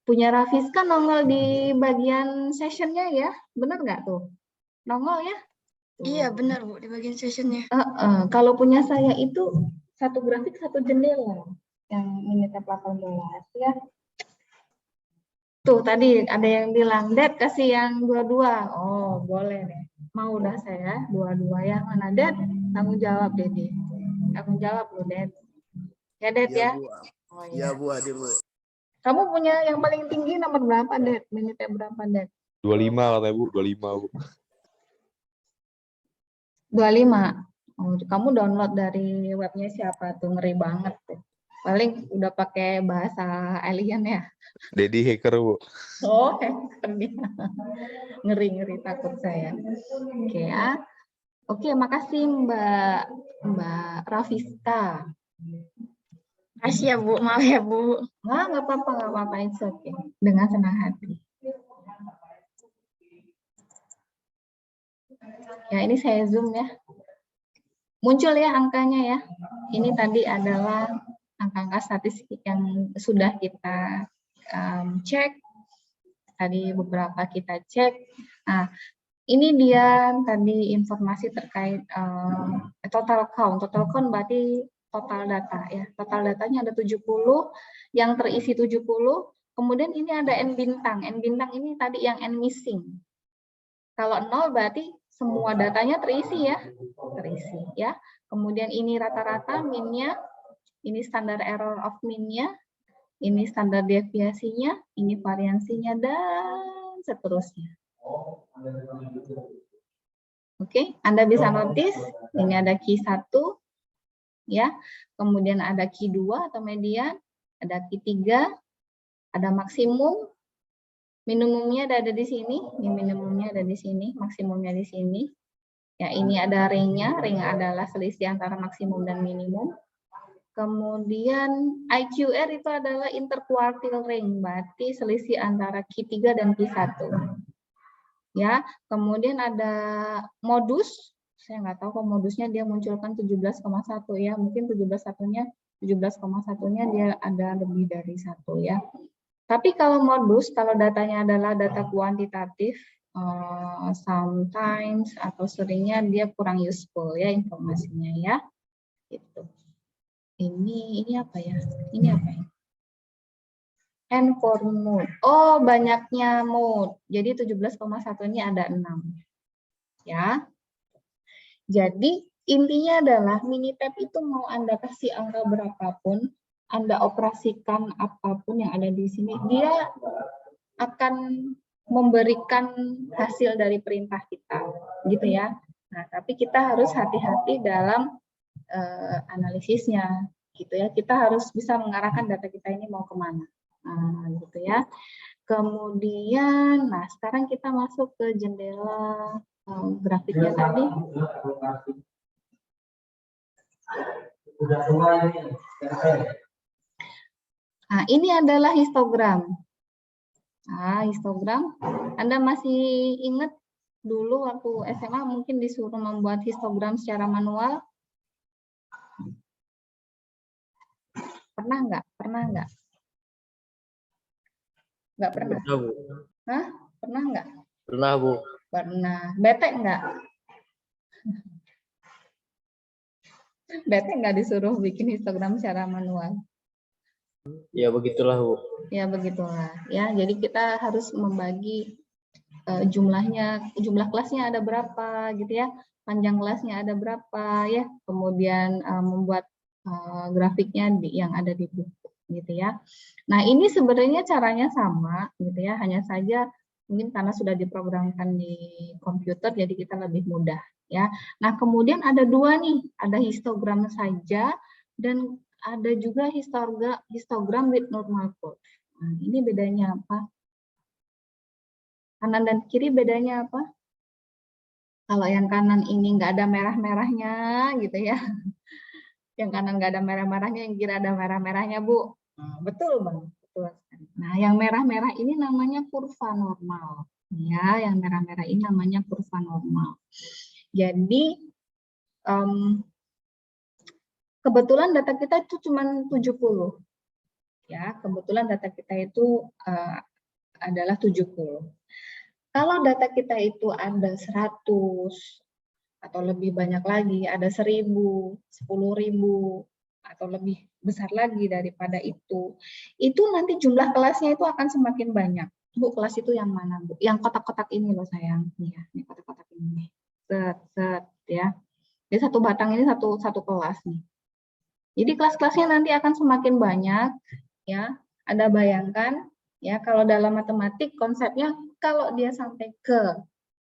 punya Rafiska nongol di bagian sessionnya ya. Benar nggak tuh? Nongol ya? Iya, benar, Bu, di bagian sessionnya. Kalau punya saya itu satu grafik satu jendela yang Minitab 18 ya. Tuh tadi ada yang bilang, Dad kasih yang 22. Oh, boleh deh. Mau udah saya 22 ya. Mana Dad? Tanggung jawab Dedi. Tanggung jawab lu Dad. Ya Dad ya. Bu. Oh, Iya, Bu, hadir, Bu. Kamu punya yang paling tinggi nomor berapa Dad? Minitab berapa Dad? 25 katanya Bu, 25 Bu. 25. Oh, kamu download dari webnya siapa tuh? Ngeri banget tuh. Paling udah pakai bahasa alien ya. Dedi hacker Bu. Oh, hacker dia. Ngeri takut saya. Oke ya. Oke, makasih Mbak Rafiska. Makasih ya, Bu. Maaf ya, Bu. Nggak apa-apa, it's okay. Dengan senang hati. Ya, ini saya zoom ya. Muncul ya angkanya ya. Ini tadi adalah angka-angka statistik yang sudah kita cek. Tadi beberapa kita cek. Nah, ini dia tadi informasi terkait total count. Total count berarti total data ya. Total datanya ada 70, yang terisi 70. Kemudian ini ada N bintang. N bintang ini tadi yang N missing. Kalau 0 berarti semua datanya terisi ya. Terisi ya. Kemudian ini rata-rata minnya, ini standar error of minnya, ini standar deviasinya, ini variansinya, dan seterusnya. Oke, Anda bisa notice, ini ada key 1, ya, kemudian ada key 2 atau median, ada key 3, ada maksimum, minimumnya ada di sini, ini minimumnya ada di sini, maksimumnya di sini. Ya, ini ada ring-nya, ring adalah selisih antara maksimum dan minimum. Kemudian IQR itu adalah interquartile range, berarti selisih antara Q3 dan Q1. Ya, kemudian ada modus, saya nggak tahu kok modusnya dia munculkan 17,1 ya, mungkin 17,1-nya dia ada lebih dari 1 ya. Tapi kalau modus, kalau datanya adalah data kuantitatif, sometimes atau seringnya dia kurang useful ya informasinya ya. Gitu. Ini apa ya? Ini apa ya? N4 mode. Oh, banyaknya mode. Jadi 17,1 ini ada 6. Ya. Jadi intinya adalah Minitab itu mau Anda kasih angka berapapun, Anda operasikan apapun yang ada di sini, dia akan memberikan hasil dari perintah kita, gitu ya. Nah, tapi kita harus hati-hati dalam analisisnya, gitu ya. Kita harus bisa mengarahkan data kita ini mau kemana, gitu ya. Kemudian, nah sekarang kita masuk ke jendela grafiknya tadi. Nah, ini adalah histogram. Nah, histogram. Anda masih ingat dulu waktu SMA mungkin disuruh membuat histogram secara manual? Pernah nggak? Pernah nggak? Nggak pernah? Pernah, Bu. Hah? Pernah nggak? Pernah, Bu. Pernah. Bete nggak? Bete nggak disuruh bikin histogram secara manual? Ya begitulah, Bu. Ya begitulah. Ya, jadi kita harus membagi jumlah kelasnya ada berapa, gitu ya. Panjang kelasnya ada berapa, ya. Kemudian membuat grafiknya yang ada di buku, gitu ya. Nah, ini sebenarnya caranya sama, gitu ya. Hanya saja mungkin karena sudah diprogramkan di komputer, jadi kita lebih mudah, ya. Nah, kemudian ada dua nih, ada histogram saja dan ada juga histogram with normal curve. Nah, ini bedanya apa? Kanan dan kiri bedanya apa? Kalau yang kanan ini nggak ada merah-merahnya, gitu ya. Yang kanan nggak ada merah-merahnya, yang kiri ada merah-merahnya, Bu. Betul, Bang. Betul. Nah, yang merah-merah ini namanya kurva normal. Ya, yang merah-merah ini namanya kurva normal. Jadi, kebetulan data kita itu cuma 70. Ya, kebetulan data kita itu adalah 70. Kalau data kita itu ada 100, atau lebih banyak lagi, ada 1000, 10.000, atau lebih besar lagi daripada itu nanti jumlah kelasnya itu akan semakin banyak. Bu, kelas itu yang mana, Bu? Yang kotak-kotak ini loh sayang. Nih ya, ini kotak-kotak ini. Set, ya. Jadi satu batang ini satu kelas nih. Jadi kelas-kelasnya nanti akan semakin banyak, ya. Anda bayangkan, ya, kalau dalam matematik konsepnya kalau dia sampai ke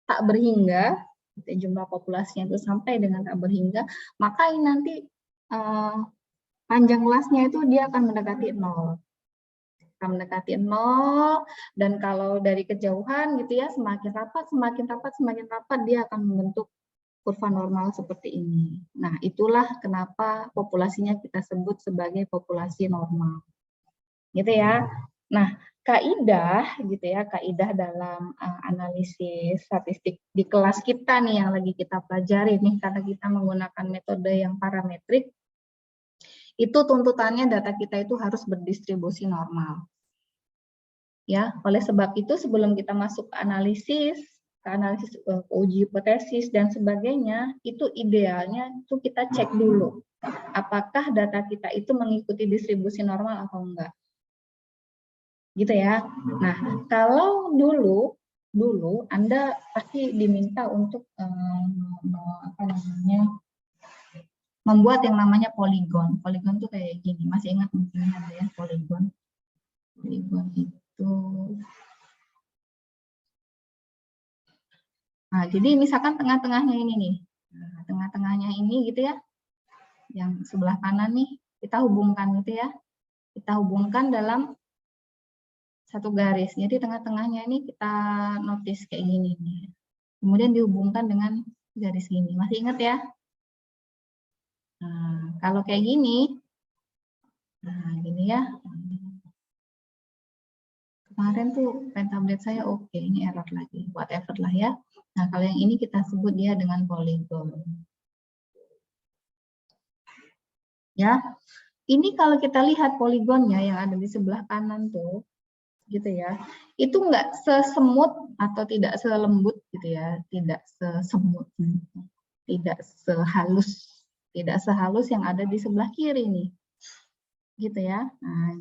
tak berhingga, jumlah populasinya itu sampai dengan tak berhingga, maka ini nanti panjang kelasnya itu dia akan mendekati 0. Akan mendekati 0, dan kalau dari kejauhan gitu ya, semakin rapat dia akan membentuk kurva normal seperti ini. Nah, itulah kenapa populasinya kita sebut sebagai populasi normal. Gitu ya. Nah, kaidah gitu ya, kaidah dalam analisis statistik di kelas kita nih yang lagi kita pelajari nih, karena kita menggunakan metode yang parametrik, Itu tuntutannya data kita itu harus berdistribusi normal. Ya, oleh sebab itu sebelum kita masuk ke analisis uji hipotesis dan sebagainya, itu idealnya itu kita cek dulu apakah data kita itu mengikuti distribusi normal atau enggak. Gitu ya. Nah, kalau dulu Anda pasti diminta untuk membuat yang namanya poligon. Poligon tuh kayak gini. Masih ingat mungkin ada ya poligon. Poligon itu. Nah, jadi misalkan tengah-tengahnya ini nih. Nah, tengah-tengahnya ini gitu ya. Yang sebelah kanan nih, kita hubungkan gitu ya. Kita hubungkan dalam satu garis. Jadi tengah-tengahnya ini kita notice kayak gini nih. Kemudian dihubungkan dengan garis gini. Masih ingat ya? Nah, kalau kayak gini, nah gini ya. Kemarin tuh pentablet saya oke, ini error lagi, whatever lah ya. Nah, kalau yang ini kita sebut dia dengan poligon. Ya, ini kalau kita lihat poligonnya yang ada di sebelah kanan tuh, gitu ya, itu nggak sesemut atau tidak selembut gitu ya, tidak sesemut, tidak sehalus yang ada di sebelah kiri nih, gitu ya. Nah,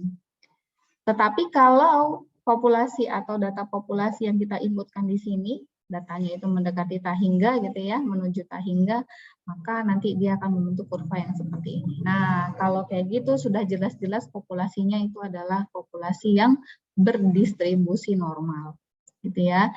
tetapi kalau populasi atau data populasi yang kita inputkan di sini, datanya itu mendekati tahingga gitu ya, menuju tahingga, maka nanti dia akan membentuk kurva yang seperti ini. Nah, kalau kayak gitu sudah jelas-jelas populasinya itu adalah populasi yang berdistribusi normal, gitu ya.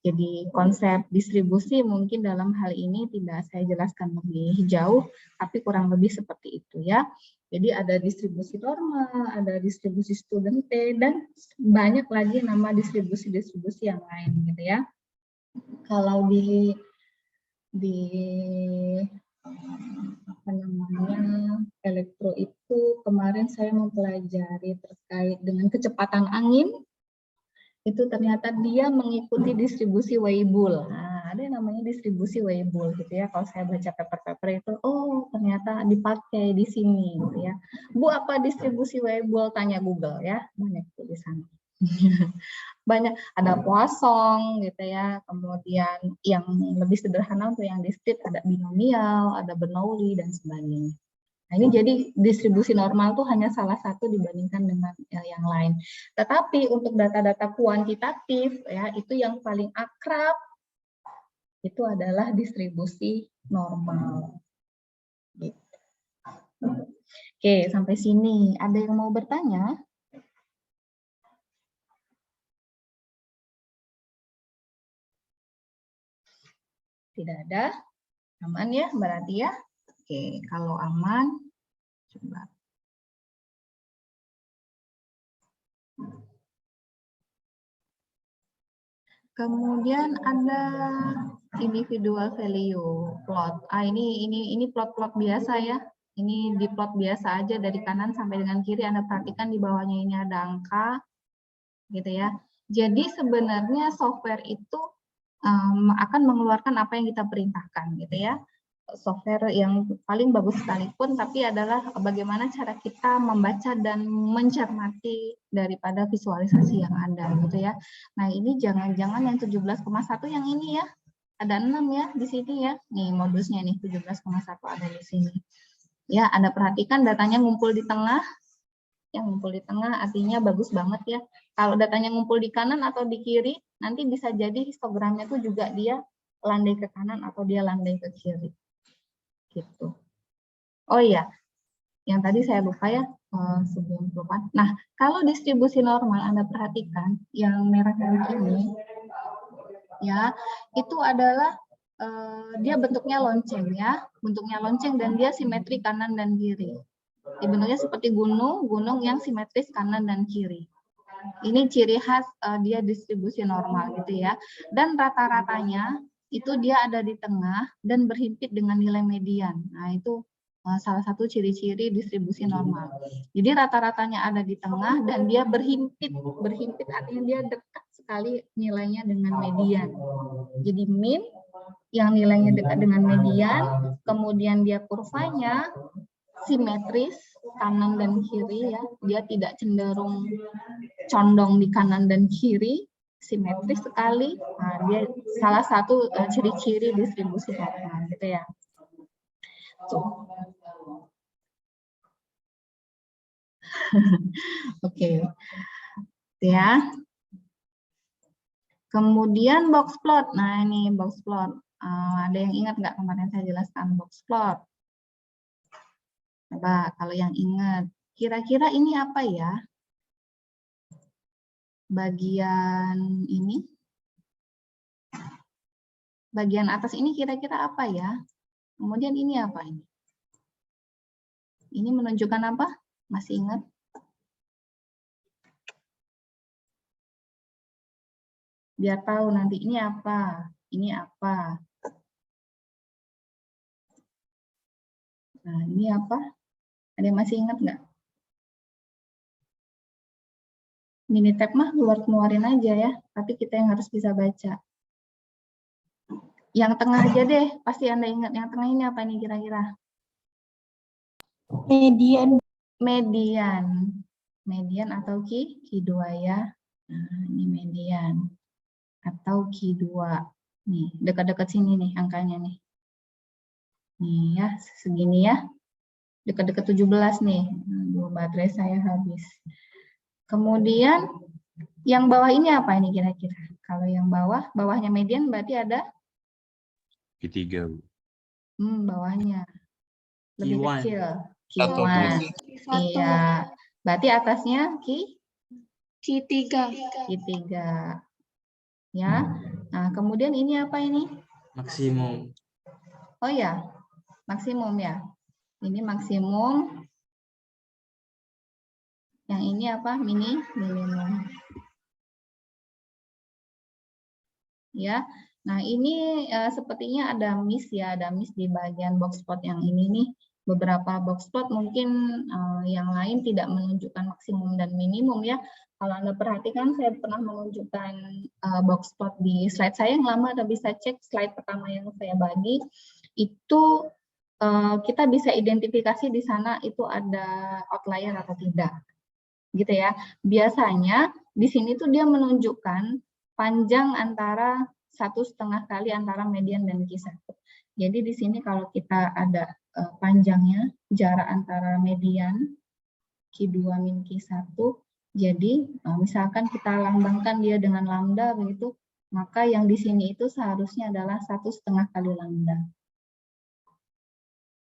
Jadi konsep distribusi mungkin dalam hal ini tidak saya jelaskan lebih jauh, tapi kurang lebih seperti itu ya. Jadi ada distribusi normal, ada distribusi student T, dan banyak lagi nama distribusi-distribusi yang lain gitu ya. Kalau di apa namanya elektro itu kemarin saya mempelajari terkait dengan kecepatan angin, itu ternyata dia mengikuti distribusi Weibull. Nah, ada yang namanya distribusi Weibull gitu ya. Kalau saya baca paper-paper itu, oh ternyata dipakai di sini gitu ya. Bu, apa distribusi Weibull? Tanya Google ya. Banyak tulisan. Banyak, ada Poisson gitu ya. Kemudian yang lebih sederhana untuk yang discrete ada binomial, ada Bernoulli dan sebagainya. Nah, ini jadi distribusi normal tuh hanya salah satu dibandingkan dengan yang lain. Tetapi untuk data-data kuantitatif ya, itu yang paling akrab itu adalah distribusi normal. Gitu. Oke, sampai sini ada yang mau bertanya? Tidak ada? Aman ya berarti ya? Oke, kalau aman, coba. Kemudian ada individual value plot. Ini plot-plot biasa ya. Ini di plot biasa aja dari kanan sampai dengan kiri. Anda perhatikan di bawahnya ini ada angka, gitu ya. Jadi sebenarnya software itu akan mengeluarkan apa yang kita perintahkan, gitu ya. Software yang paling bagus sekalipun, tapi adalah bagaimana cara kita membaca dan mencermati daripada visualisasi yang ada gitu ya. Nah, ini jangan-jangan yang 17,1 yang ini ya. Ada 6 ya di sini ya. Nih modusnya nih 17,1 ada di sini. Ya, Anda perhatikan datanya ngumpul di tengah. Yang ngumpul di tengah artinya bagus banget ya. Kalau datanya ngumpul di kanan atau di kiri, nanti bisa jadi histogramnya tuh juga dia landai ke kanan atau dia landai ke kiri. Gitu. Oh iya, yang tadi saya lupa ya sebelum lupa. Nah, kalau distribusi normal Anda perhatikan yang merah-merah ini, ya itu adalah dia bentuknya lonceng ya, bentuknya lonceng dan dia simetri kanan dan kiri. Bentuknya seperti gunung yang simetris kanan dan kiri. Ini ciri khas dia distribusi normal gitu ya. Dan rata-ratanya itu dia ada di tengah dan berhimpit dengan nilai median. Nah, itu salah satu ciri-ciri distribusi normal. Jadi rata-ratanya ada di tengah dan dia berhimpit. Berhimpit artinya dia dekat sekali nilainya dengan median. Jadi mean yang nilainya dekat dengan median, kemudian dia kurvanya simetris kanan dan kiri ya, dia tidak cenderung condong di kanan dan kiri, simetris sekali. Nah, dia salah satu ciri-ciri distribusi Hoffman gitu ya. Tuh. Oke. Ya. Kemudian box plot. Nah, ini box plot. Ada yang ingat nggak kemarin saya jelaskan box plot? Coba kalau yang ingat, kira-kira ini apa ya? Bagian ini, bagian atas ini kira-kira apa ya? Kemudian ini apa ini? Ini menunjukkan apa? Masih ingat? Biar tahu nanti ini apa, ini apa. Nah, ini apa? Ada yang masih ingat nggak? Minitab mah keluarin aja ya, tapi kita yang harus bisa baca. Yang tengah aja deh, pasti Anda ingat. Yang tengah ini apa nih kira-kira? Median. Median. Median atau Q2 ya. Nah, ini median. Atau Q2. Nih, dekat-dekat sini nih angkanya nih. Nih ya, segini ya. Dekat-dekat 17 nih. Aduh, baterai saya habis. Kemudian yang bawah ini apa ini kira-kira? Kalau yang bawah, bawahnya median berarti ada Q3. bawahnya lebih Q1. kecil. Satu. Q1. Iya. Berarti atasnya Q3. Q3. Ya. Nah, kemudian ini apa ini? Maksimum. Oh ya, maksimum ya. Ini maksimum. Yang ini apa? Minimum. Ya. Nah, ini sepertinya ada miss ya, ada miss di bagian box plot yang ini nih. Beberapa box plot mungkin yang lain tidak menunjukkan maksimum dan minimum ya. Kalau Anda perhatikan, saya pernah menunjukkan box plot di slide saya yang lama, Anda bisa cek slide pertama yang saya bagi. Itu kita bisa identifikasi di sana itu ada outlier atau tidak. Gitu ya. Biasanya di sini tuh dia menunjukkan panjang antara 1,5 kali antara median dan Q1. Jadi di sini kalau kita ada panjangnya jarak antara median Q2 min Q1, jadi misalkan kita lambangkan dia dengan lambda begitu, maka yang di sini itu seharusnya adalah 1,5 kali lambda.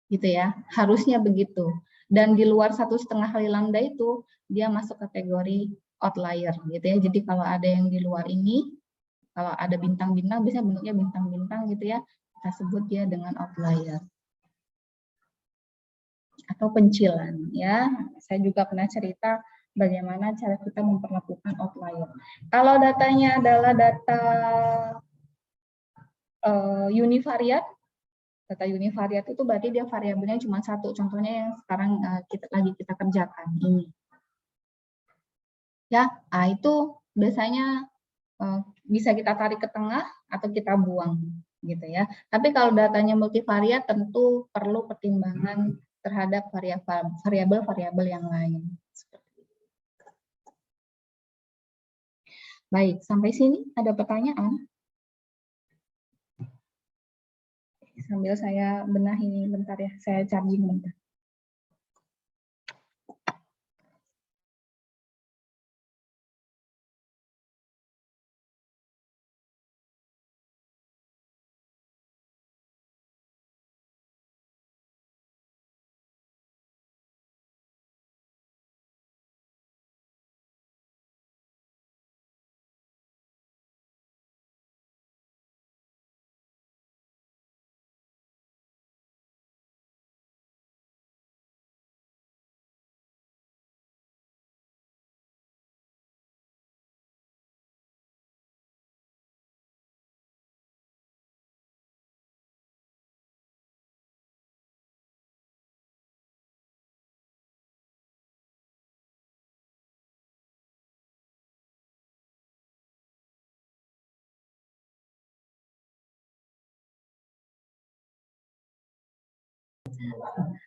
Gitu ya, harusnya begitu. Dan di luar 1,5 kali lambda itu dia masuk kategori outlier gitu ya. Jadi kalau ada yang di luar ini, kalau ada bintang-bintang, biasanya bentuknya bintang-bintang gitu ya, kita sebut dia dengan outlier atau pencilan ya. Saya juga pernah cerita bagaimana cara kita memperlakukan outlier. Kalau datanya adalah data univariat, data univariat itu berarti dia variabelnya cuma satu. Contohnya yang sekarang kita kerjakan ini. Ya, itu biasanya bisa kita tarik ke tengah atau kita buang gitu ya. Tapi kalau datanya multivariat tentu perlu pertimbangan terhadap variabel-variabel yang lain. Baik, sampai sini ada pertanyaan? Sambil saya benahi bentar ya, saya charging bentar.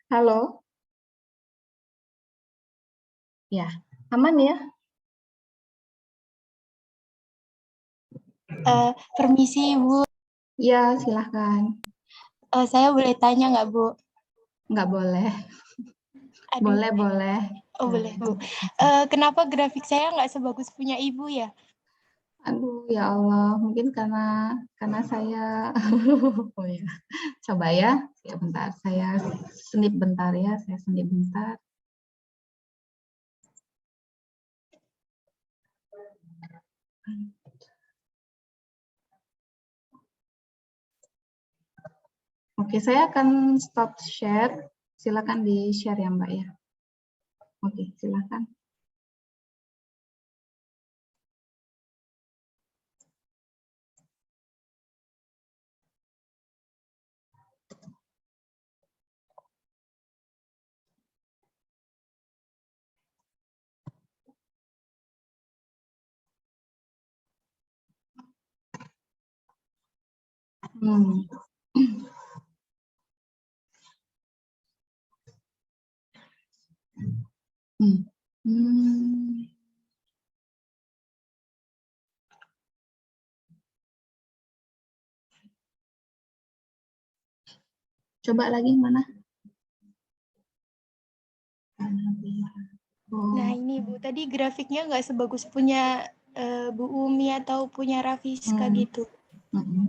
Halo. Ya, aman ya? Permisi Bu, Ya, silahkan. saya boleh tanya nggak Bu? Nggak boleh. Aduh. Boleh, boleh. Oh boleh Bu. Kenapa grafik saya nggak sebagus punya Ibu ya? Aduh, ya Allah, mungkin karena saya oh ya. Coba ya, bentar. Saya snip bentar ya, saya snip bentar. Oke, saya akan stop share. Silakan di-share ya, Mbak ya. Oke, silakan. Hmm. Hmm. Coba lagi mana? Nah ini Bu, tadi grafiknya nggak sebagus punya Bu Umi atau punya Rafiska gitu.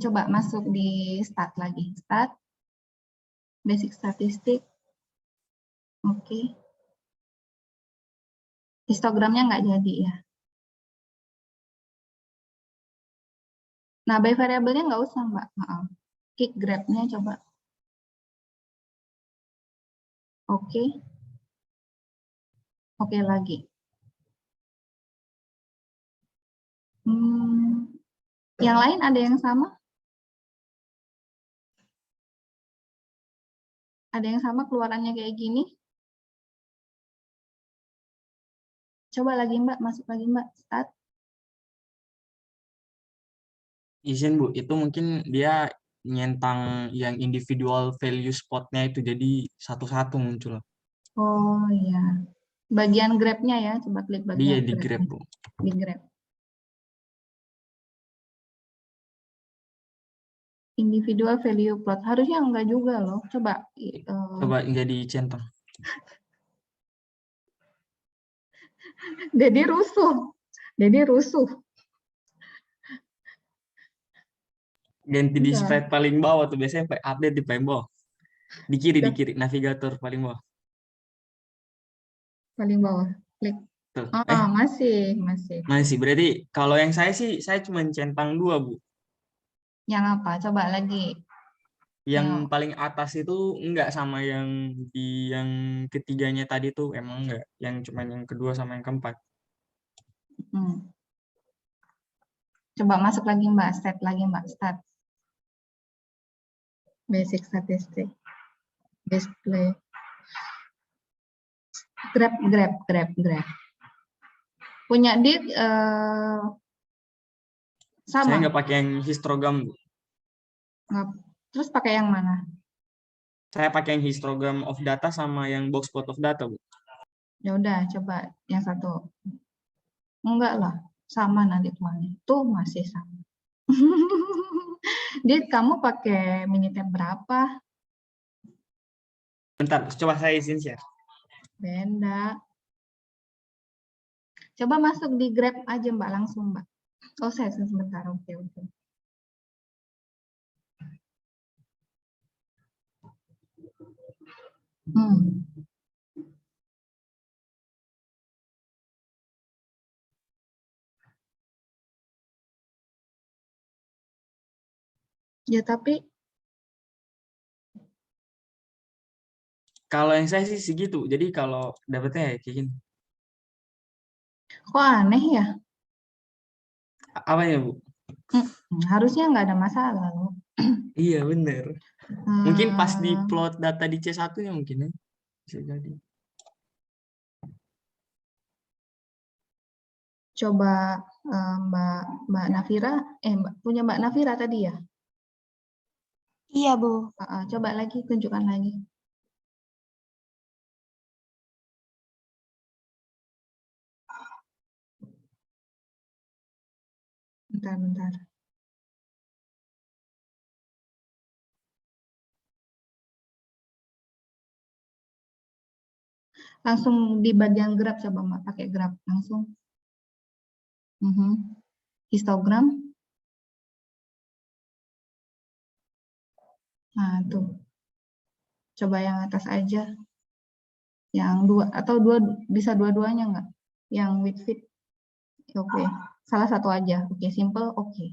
Coba masuk di start lagi. Start. Basic statistik. Oke. Histogramnya nggak jadi ya. Nah, by variabelnya nggak usah, Mbak. Maaf. Kick grab-nya coba. Oke. Oke lagi. Yang lain ada yang sama? Ada yang sama keluarannya kayak gini? Coba lagi Mbak, masuk lagi Mbak. Start. Izin Bu, itu mungkin dia nyentang yang individual value spotnya itu jadi satu-satu muncul. Oh iya. Bagian grab-nya ya, coba klik Dia bagian di grab Bu. Di grab. Individual value plot. Harusnya enggak juga loh. Coba. Coba jadi centang. Jadi rusuh. Jadi rusuh. Ganti di slide paling bawah tuh, biasanya update di paling bawah. Di kiri, navigator paling bawah. Paling bawah, klik. Tuh. Masih. Berarti kalau yang saya sih, saya cuma centang 2 Bu. Yang apa? Coba lagi. Yang paling atas itu enggak sama yang di yang ketiganya tadi tuh, emang enggak. Yang cuma yang kedua sama yang keempat. Coba masuk lagi Mbak, start lagi Mbak, start. Basic statistik. Display. Grab. Punya Dik sama? Saya nggak pakai yang histogram Bu. Terus pakai yang mana? Saya pakai yang histogram of data sama yang box plot of data Bu. Ya udah, coba yang satu. Enggak lah, sama nanti keluarnya. Tuh masih sama. Dik, kamu pakai Minitab berapa? Bentar, coba saya izin share. Benda. Coba masuk di Grab aja Mbak, langsung Mbak. Oh, saya sebentar. Oke. Ya tapi kalau yang saya sih segitu. Jadi kalau dapetnya kayak gini. kok aneh ya? Apa ya Bu? Harusnya nggak ada masalah loh. Iya bener. Mungkin pas di plot data di C1-nya mungkin ya. Bisa jadi. Coba Mbak Nafira, punya Mbak Nafira tadi ya? Iya Bu. Coba lagi, tunjukkan lagi. Bentar. Langsung di bagian graf coba Mbak, pakai graf langsung. Histogram. Nah, tuh. Coba yang atas aja. Yang dua, atau bisa dua-duanya nggak? Yang with fit. Oke. Salah satu aja. Oke, simple, oke.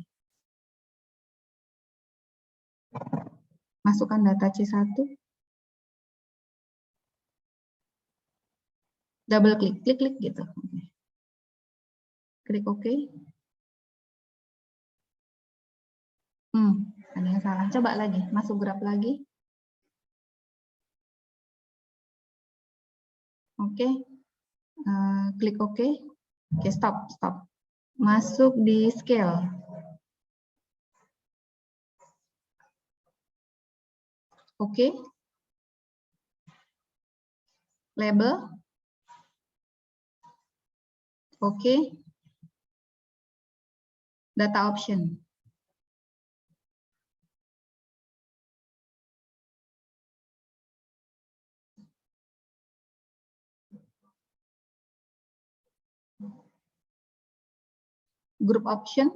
Masukkan data C1. Double klik, klik gitu. Oke. Klik oke. Ada yang salah. Coba lagi, masuk graf lagi. Oke. Klik oke. Oke, stop. Masuk di scale. Oke. Label. Oke. Data option. Group option.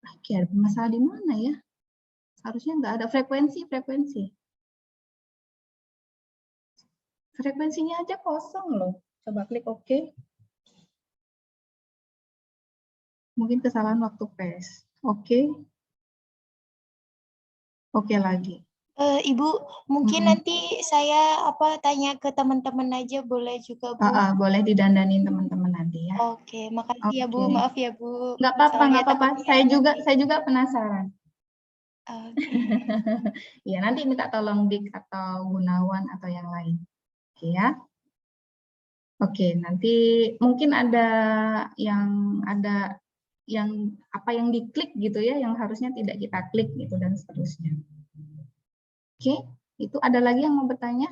Oke, ada masalah di mana ya? Harusnya nggak ada frekuensi. Frekuensinya aja kosong loh. Coba klik oke. Mungkin kesalahan waktu paste. Oke. Oke lagi. Ibu, mungkin nanti saya tanya ke teman-teman aja, boleh juga Bu? Boleh didandanin teman-teman nanti ya. Oke, makasih ya Bu. Maaf ya Bu. Nggak apa-apa, Soalnya nggak apa-apa. takutnya Saya juga penasaran. Oke. Ya, nanti minta tolong Dik atau Gunawan atau yang lain. Oke ya. Oke, nanti mungkin ada yang apa yang diklik gitu ya, yang harusnya tidak kita klik gitu dan seterusnya. Oke, itu ada lagi yang mau bertanya?